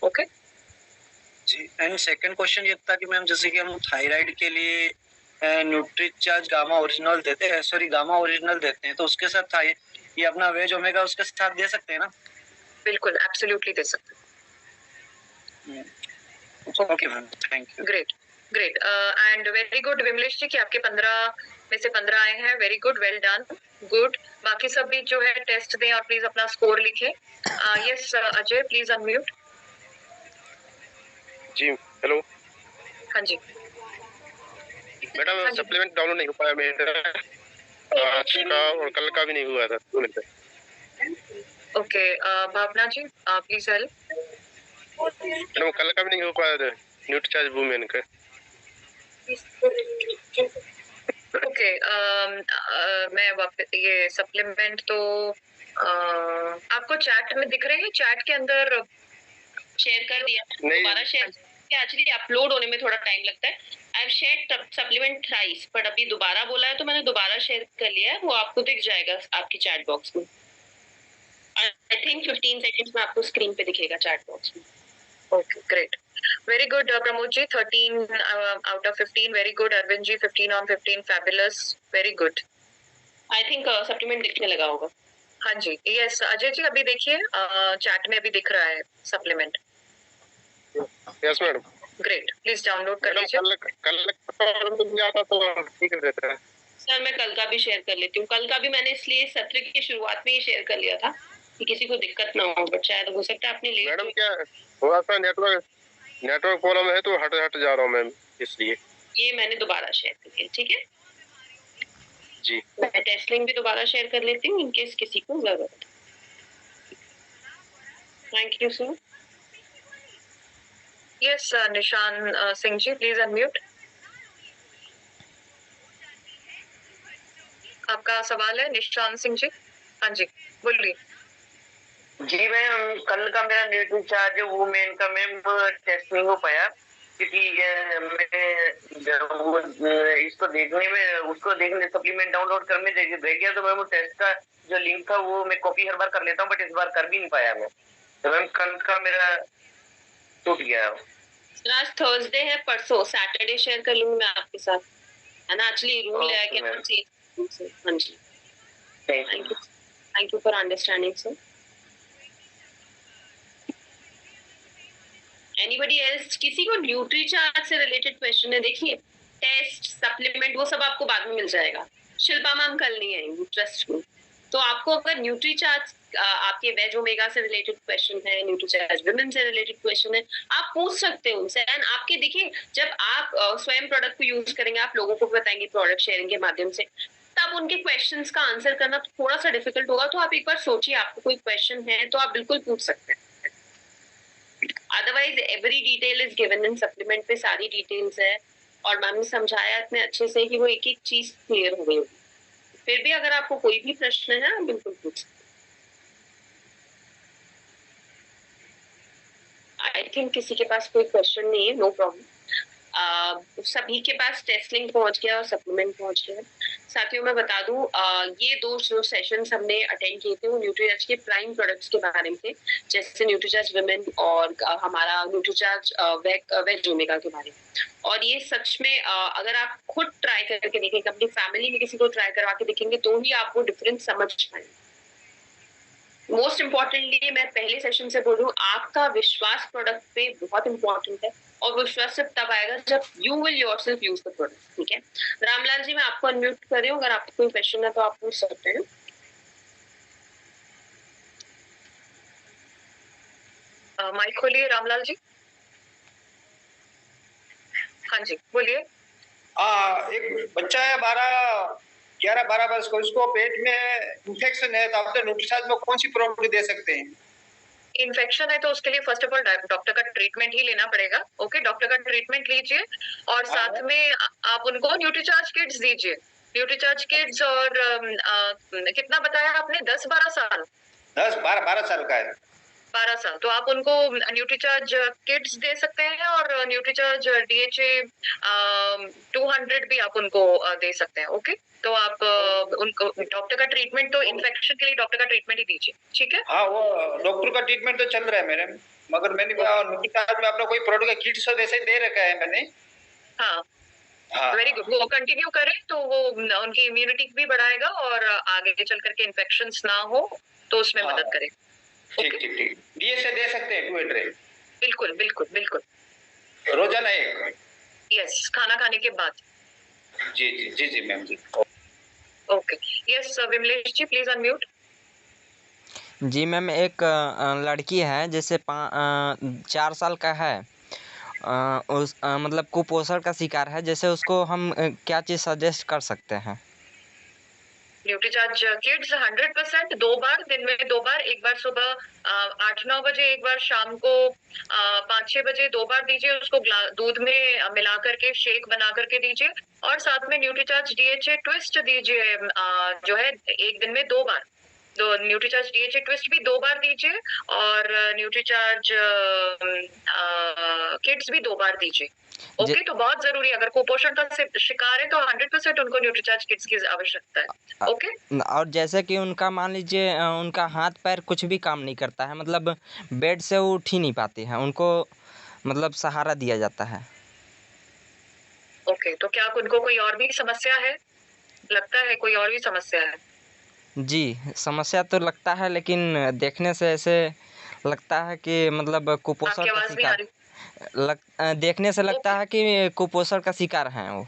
[SPEAKER 2] ओके
[SPEAKER 6] जी, एंड सेकंड क्वेश्चन ये था कि मैम जैसे कि हम थायराइड के लिए न्यूट्रीचार्ज गामा ओरिजिनल देते हैं, सॉरी गामा ओरिजिनल देते हैं, तो उसके साथ ये अपना वेज ओमेगा उसके साथ दे सकते हैं ना?
[SPEAKER 2] बिल्कुल, एब्सोल्युटली दे सकते हैं।
[SPEAKER 6] Okay ma'am, thank you.
[SPEAKER 2] Great great and very good Vimlesh ji कि आपके 15 में से 15 आए हैं। Very good, well done, good. बाकी सब भी जो है टेस्ट दें और प्लीज अपना स्कोर लिखें। Yes Ajay, please unmute.
[SPEAKER 7] जी हेलो
[SPEAKER 2] हाँ जी
[SPEAKER 7] मैडम, सप्लीमेंट डाउनलोड नहीं हो पाया मेरा, आज का और कल का भी नहीं हुआ था। 2 minute.
[SPEAKER 2] Okay Bhavna ji please help.
[SPEAKER 7] Madam कल का भी नहीं हो पाया था न्यूट्रीचार्ज वुमेन का।
[SPEAKER 2] ओके मैं वापस ये सप्लीमेंट तो आपको चैट में दिख रहे हैं? चैट के अंदर
[SPEAKER 1] शेयर कर दिया, दोबारा शेयर एक्चुअली अपलोड होने में थोड़ा टाइम लगता है। I have shared supplement thrice, but अभी दोबारा बोला है तो मैंने दोबारा शेयर कर लिया है। वो आपको दिख जाएगा आपकी चैट बॉक्स में। आई थिंक 15 सेकंड्स में आपको स्क्रीन पे दिखेगा चैट बॉक्स में।
[SPEAKER 2] Okay great, very good Pramod ji, 13 out of 15, very good. Arvind ji 15 on 15, fabulous, very good.
[SPEAKER 1] I think supplement दिखने लगा होगा।
[SPEAKER 2] हाँ जी, यस अजय जी अभी देखिए चैट में अभी दिख रहा है supplement.
[SPEAKER 7] Yes madam.
[SPEAKER 2] Great, please download कर लीजिए।
[SPEAKER 7] कल ठीक रहता है
[SPEAKER 1] सर मैं कल का भी शेयर कर लेती हूँ। कल का भी मैंने इसलिए सत्र की शुरुआत में ही शेयर कर लिया था कि किसी को दिक्कत ना हो, बट शायद हो सकता है आपने लेट।
[SPEAKER 7] मैडम क्या थोड़ा सा नेटवर्क प्रॉब्लम है तो हट जा रहा हूँ मैम, इसलिए।
[SPEAKER 1] ये मैंने दोबारा शेयर कर लिया, ठीक है
[SPEAKER 7] जी।
[SPEAKER 1] मैं टेस्ट लिंक भी दोबारा शेयर कर लेती हूँ इन केस किसी को जरूरत। Thank you sir.
[SPEAKER 2] यस निशान सिंह जी प्लीज अनम्यूट। आपका सवाल है निशान सिंह जी? हाँ जी बोलिए।
[SPEAKER 9] जी मैम, कल का मेरा न्यूट्रीचार्ज वुमेन का मैम टेस्ट नहीं हो पाया क्योंकि मैं वो इसको देखने में उसको देखने सप्लीमेंट डाउनलोड करने रह गया, तो मैम वो टेस्ट का जो लिंक था वो मैं कॉपी हर बार कर लेता हूँ, बट इस बार कर भी नहीं पाया मैं। तो मैम कल का मेरा टूट गया।
[SPEAKER 1] आज थर्सडे है, परसों सैटरडे शेयर कर लूंगी मैं आपके साथ, है ना। एक्चुअली रूल है कि हम से। हाँ जी, thank you for understanding sir. Anybody else? किसी को न्यूट्रीचार्ज से रिलेटेड क्वेश्चन है? देखिए टेस्ट सप्लीमेंट वो सब आपको बाद में मिल जाएगा। शिल्पा मैम कल नहीं आएंगी, ट्रस्ट मी। तो आपको अगर न्यूट्रीचार्ज आपके वेज ओमेगा से रिलेटेड क्वेश्चन है, न्यूट्रीचार्ज विमेन से रिलेटेड क्वेश्चन है, आप पूछ सकते हैं उनसे। एंड आपके देखिए जब आप स्वयं प्रोडक्ट को यूज करेंगे, आप लोगों को बताएंगे प्रोडक्ट शेयरिंग के माध्यम से, तब उनके क्वेश्चंस का आंसर करना थोड़ा सा डिफिकल्ट होगा। तो आप एक बार सोचिए, आपको कोई क्वेश्चन है तो आप बिल्कुल पूछ सकते हैं। Otherwise every detail is given in supplement पे, सारी डिटेल्स है और मैम ने समझाया इतने अच्छे से कि वो एक एक चीज क्लियर हो गई होगी। फिर भी अगर आपको कोई भी प्रश्न है आप बिल्कुल पूछ सकते। आई थिंक किसी के पास कोई क्वेश्चन नहीं है, नो प्रॉब्लम। सभी के पास टेस्ट लिंक पहुंच गया और सप्लीमेंट पहुंच गया। साथियों मैं बता दूं ये दो जो सेशंस हमने अटेंड किए थे वो न्यूट्रीचार्ज के प्राइम प्रोडक्ट्स के बारे में थे, जैसे न्यूट्रीचार्ज विमेन और हमारा न्यूट्रीचार्ज वेज ओमेगा के बारे में। और ये सच में अगर आप खुद ट्राई करके देखेंगे, अपनी फैमिली में किसी को ट्राई करवा के देखेंगे तो ही आपको डिफरेंस समझ पाएंगे। मोस्ट इम्पोर्टेंटली मैं पहले सेशन से बोल रही हूँ, आपका विश्वास प्रोडक्ट पे बहुत इंपॉर्टेंट है और विश्वास सिर्फ तब आएगा जब you will yourself use the product, ठीक है। रामलाल जी मैं आपको अनम्यूट कर रही हूँ, अगर आपको कोई क्वेश्चन है तो आप पूछ सकते हैं।
[SPEAKER 2] माइक खोलिए रामलाल जी। हाँ जी बोलिए।
[SPEAKER 10] एक बच्चा है 11-12 वर्ष को, उसको पेट में इंफेक्शन है, तो आप न्यूट्रीचार्ज में कौन सी प्रॉपर्टी दे सकते हैं?
[SPEAKER 2] इन्फेक्शन है तो उसके लिए फर्स्ट ऑफ ऑल डॉक्टर का ट्रीटमेंट ही लेना पड़ेगा। ओके, डॉक्टर का ट्रीटमेंट लीजिए और साथ में आप उनको न्यूट्रीचार्ज किट्स दीजिए। न्यूट्रीचार्ज किट्स और कितना बताया आपने, 10-12 साल?
[SPEAKER 10] 10-12 साल का है।
[SPEAKER 2] 12 साल तो आप उनको न्यूट्रीचार्ज किट्स दे सकते हैं और न्यूट्रीचार्ज DHA 200 भी आप उनको दे सकते हैं। ओके, तो आप उनको डॉक्टर का ट्रीटमेंट, तो इन्फेक्शन के लिए डॉक्टर का ट्रीटमेंट ही दीजिए, ठीक है?
[SPEAKER 10] हाँ, वो डॉक्टर का ट्रीटमेंट तो चल रहा है मेरे, मगर मैंने न्यूट्रीचार्ज में अपना कोई प्रोडक्ट का किट्स वैसे दे रखा है मैंने।
[SPEAKER 2] हाँ,
[SPEAKER 10] हाँ,
[SPEAKER 2] वेरी गुड, वो कंटिन्यू करें तो वो उनकी इम्यूनिटी भी बढ़ाएगा और आगे चल करके इन्फेक्शंस ना हो तो उसमें मदद करे।
[SPEAKER 10] ठीक ठीक ठीक। DHA दे सकते हैं 200?
[SPEAKER 2] बिल्कुल बिल्कुल बिल्कुल,
[SPEAKER 10] रोजाना एक?
[SPEAKER 2] यस, खाना खाने के बाद।
[SPEAKER 10] जी जी जी जी मैम जी।
[SPEAKER 2] ओके, yes Vimlesh ji please unmute.
[SPEAKER 8] जी मैम, एक लड़की है जैसे 4 साल का है, मतलब कुपोषण का शिकार है, जैसे उसको हम क्या चीज़ सजेस्ट कर सकते हैं?
[SPEAKER 2] न्यूट्रीचार्ज किड्स 100% 2 बार दिन में, 2 बार, एक बार सुबह 8-9 बजे, एक बार शाम को 5-6 बजे, 2 बार दीजिए उसको। दूध में मिला करके शेक बना करके दीजिए और साथ में न्यूट्रीचार्ज DHA ट्विस्ट दीजिए जो है एक दिन में 2 बार। तो न्यूट्रीचार्ज DHA ट्विस्ट भी 2 बार दीजिए और न्यूट्रीचार्ज किड्स भी 2 बार दीजिए। ओके, तो बहुत जरूरी है, अगर कुपोषण का शिकार है तो 100% उनको न्यूट्रीचार्ज किट्स की आवश्यकता है। ओके,
[SPEAKER 8] और जैसे कि उनका मान लीजिए उनका हाथ पैर कुछ भी काम नहीं करता है, मतलब बेड से वो उठ ही नहीं पाती हैं, उनको मतलब सहारा दिया जाता है।
[SPEAKER 2] ओके, तो क्या उनको कोई और भी समस्या है? लगता है कोई और भी समस्या है?
[SPEAKER 8] जी, समस्या तो लगता है, लेकिन देखने से ऐसे लगता है कि मतलब कुपोषण
[SPEAKER 2] आपकी
[SPEAKER 8] का
[SPEAKER 2] आवाज नहीं आ
[SPEAKER 8] शिकार
[SPEAKER 2] रही।
[SPEAKER 8] देखने से लगता है कि कुपोषण का शिकार हैं वो।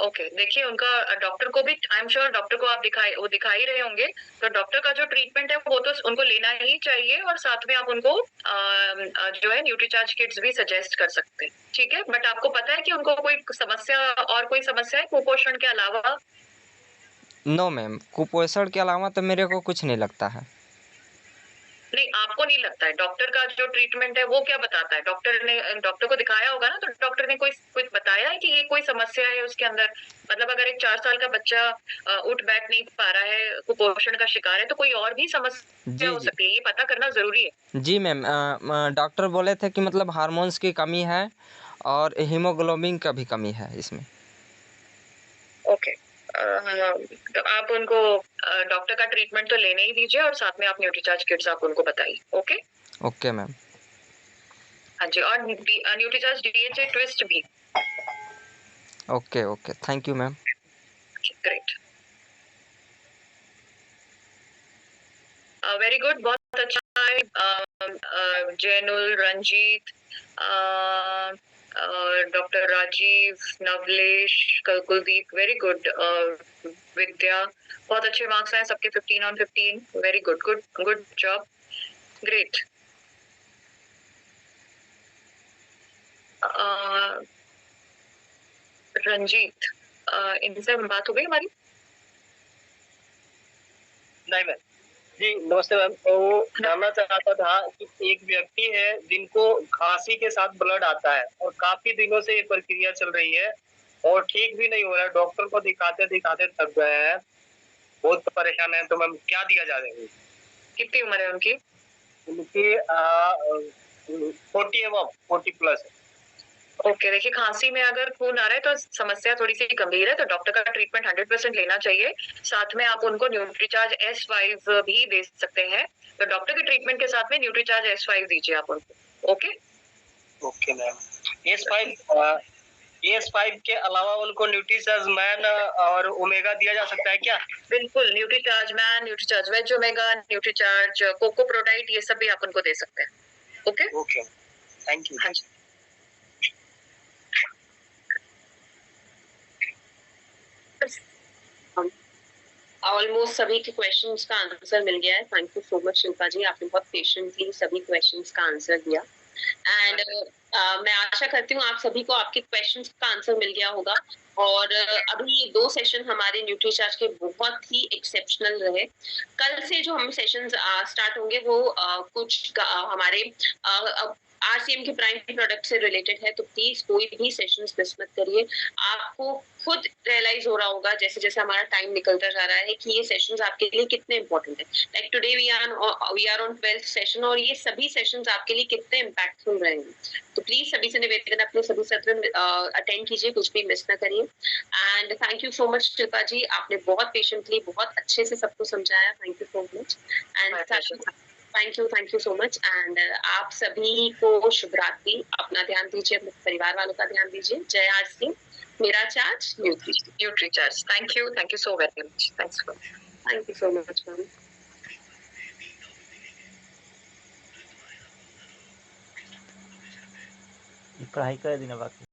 [SPEAKER 2] ओके, देखिए उनका डॉक्टर को भी, आई एम श्योर डॉक्टर को आप दिखा ही रहे होंगे, तो डॉक्टर का जो ट्रीटमेंट है वो तो उनको लेना ही चाहिए और साथ में आप उनको जो है न्यूट्रीचार्ज किट्स भी सजेस्ट कर सकते हैं, ठीक है? बट आपको पता है कि उनको कोई समस्या और कोई समस्या है कुपोषण के अलावा?
[SPEAKER 8] नो मैम, कुपोषण के अलावा तो मेरे को कुछ नहीं लगता है।
[SPEAKER 2] नहीं, आपको नहीं लगता है। डॉक्टर का जो ट्रीटमेंट है वो क्या बताता है? डॉक्टर को दिखाया होगा ना, तो डॉक्टर ने कुछ बताया है कि ये कोई समस्या है उसके अंदर? मतलब अगर एक 4 साल का बच्चा उठ बैठ नहीं पा रहा है, कुपोषण का शिकार है, तो कोई और भी समस्या हो सकती है, ये पता करना जरूरी है।
[SPEAKER 8] जी मैम, डॉक्टर बोले थे कि मतलब हार्मोन्स की कमी है और हीमोग्लोबिन का भी कमी है इसमें।
[SPEAKER 2] ओके, तो आप उनको डॉक्टर का ट्रीटमेंट तो लेने ही दीजिए और साथ में आप न्यूट्रीचार्ज किट्स आप उनको बताइए। Okay
[SPEAKER 8] okay ma'am.
[SPEAKER 2] हाँ जी, और न्यूट्रीचार्ज DHA ट्विस्ट भी।
[SPEAKER 8] Okay okay, thank you ma'am.
[SPEAKER 2] Great, very good, बहुत अच्छा है। Zainul, Ranjeet, doctor Rajeev, Navlesh, Kuldeep, very good. Vidya, बहुत अच्छे मार्क्स आए सबके, 15/15, very good, good good job, great. Ranjeet, इनसे बात हो गई हमारी?
[SPEAKER 11] नहीं मैम जी, नमस्ते मैम। वो जानना चाहता था कि एक व्यक्ति है जिनको खांसी के साथ ब्लड आता है और काफी दिनों से ये प्रक्रिया चल रही है और ठीक भी नहीं हो रहा है, डॉक्टर को दिखाते दिखाते थक गए हैं, बहुत परेशान है, तो मैम क्या दिया जाएगा?
[SPEAKER 2] कितनी उम्र है उनकी?
[SPEAKER 11] उनकी 40+।
[SPEAKER 2] ओके, देखिए खांसी में अगर खून आ रहा है तो समस्या थोड़ी सी गंभीर है, तो डॉक्टर का ट्रीटमेंट 100% लेना चाहिए। साथ में आप उनको न्यूट्रीचार्ज S5 भी दे सकते हैं, तो डॉक्टर के ट्रीटमेंट के साथ में न्यूट्रीचार्ज S5 दीजिए आप उनको। ओके
[SPEAKER 11] ओके मैम, S5 के अलावा उनको न्यूट्रीचार्ज मैन और ओमेगा दिया जा सकता है क्या?
[SPEAKER 2] बिल्कुल, Nutricharge man, Nutricharge veg omega, Nutricharge cocoa ProDite, ये सब भी आप उनको दे सकते हैं। Okay
[SPEAKER 11] okay, thank you.
[SPEAKER 2] हाँ जी,
[SPEAKER 1] ऑलमोस्ट सभी के क्वेश्चंस का आंसर मिल गया है। Thank you so much Shilpa ji, आपने बहुत पेशेंटली सभी क्वेश्चंस का आंसर दिया। एंड मैं आशा करती हूँ आप सभी को आपके क्वेश्चंस का आंसर मिल गया होगा। और अभी ये 2 सेशन हमारे न्यूट्रीचार्ज के बहुत ही एक्सेप्शनल रहे। कल से जो हम सेशंस स्टार्ट होंगे वो कुछ हमारे आरसीएम के प्राइम प्रोडक्ट से रिलेटेड है, तो प्लीज कोई भी सेशंस मिस मत करिए। आपको खुद रियलाइज हो रहा होगा जैसे जैसे हमारा टाइम निकलता जा रहा है कि ये सेशंस आपके लिए कितने इंपॉर्टेंट है। Like today we are on 12th session और ये सभी सेशंस आपके लिए कितने इम्पैक्टफुल रहे हैं। तो प्लीज सभी से निवेदन है अपने सभी सत्र अटेंड कीजिए, कुछ भी मिस ना करिए। And thank you so much Shilpa ji, आपने बहुत पेशेंटली बहुत अच्छे से सबको समझाया। Thank you so much and thank you so much. And आप सभी को शुभ रात्रि। अपना ध्यान दीजिए, अपने परिवार वालों का ध्यान दीजिए। जय आरसी, मेरा charge
[SPEAKER 2] nutri charge. Thank you so very much.
[SPEAKER 1] Thank you so much ma'am.
[SPEAKER 12] पढ़ाई कर देना बाकी।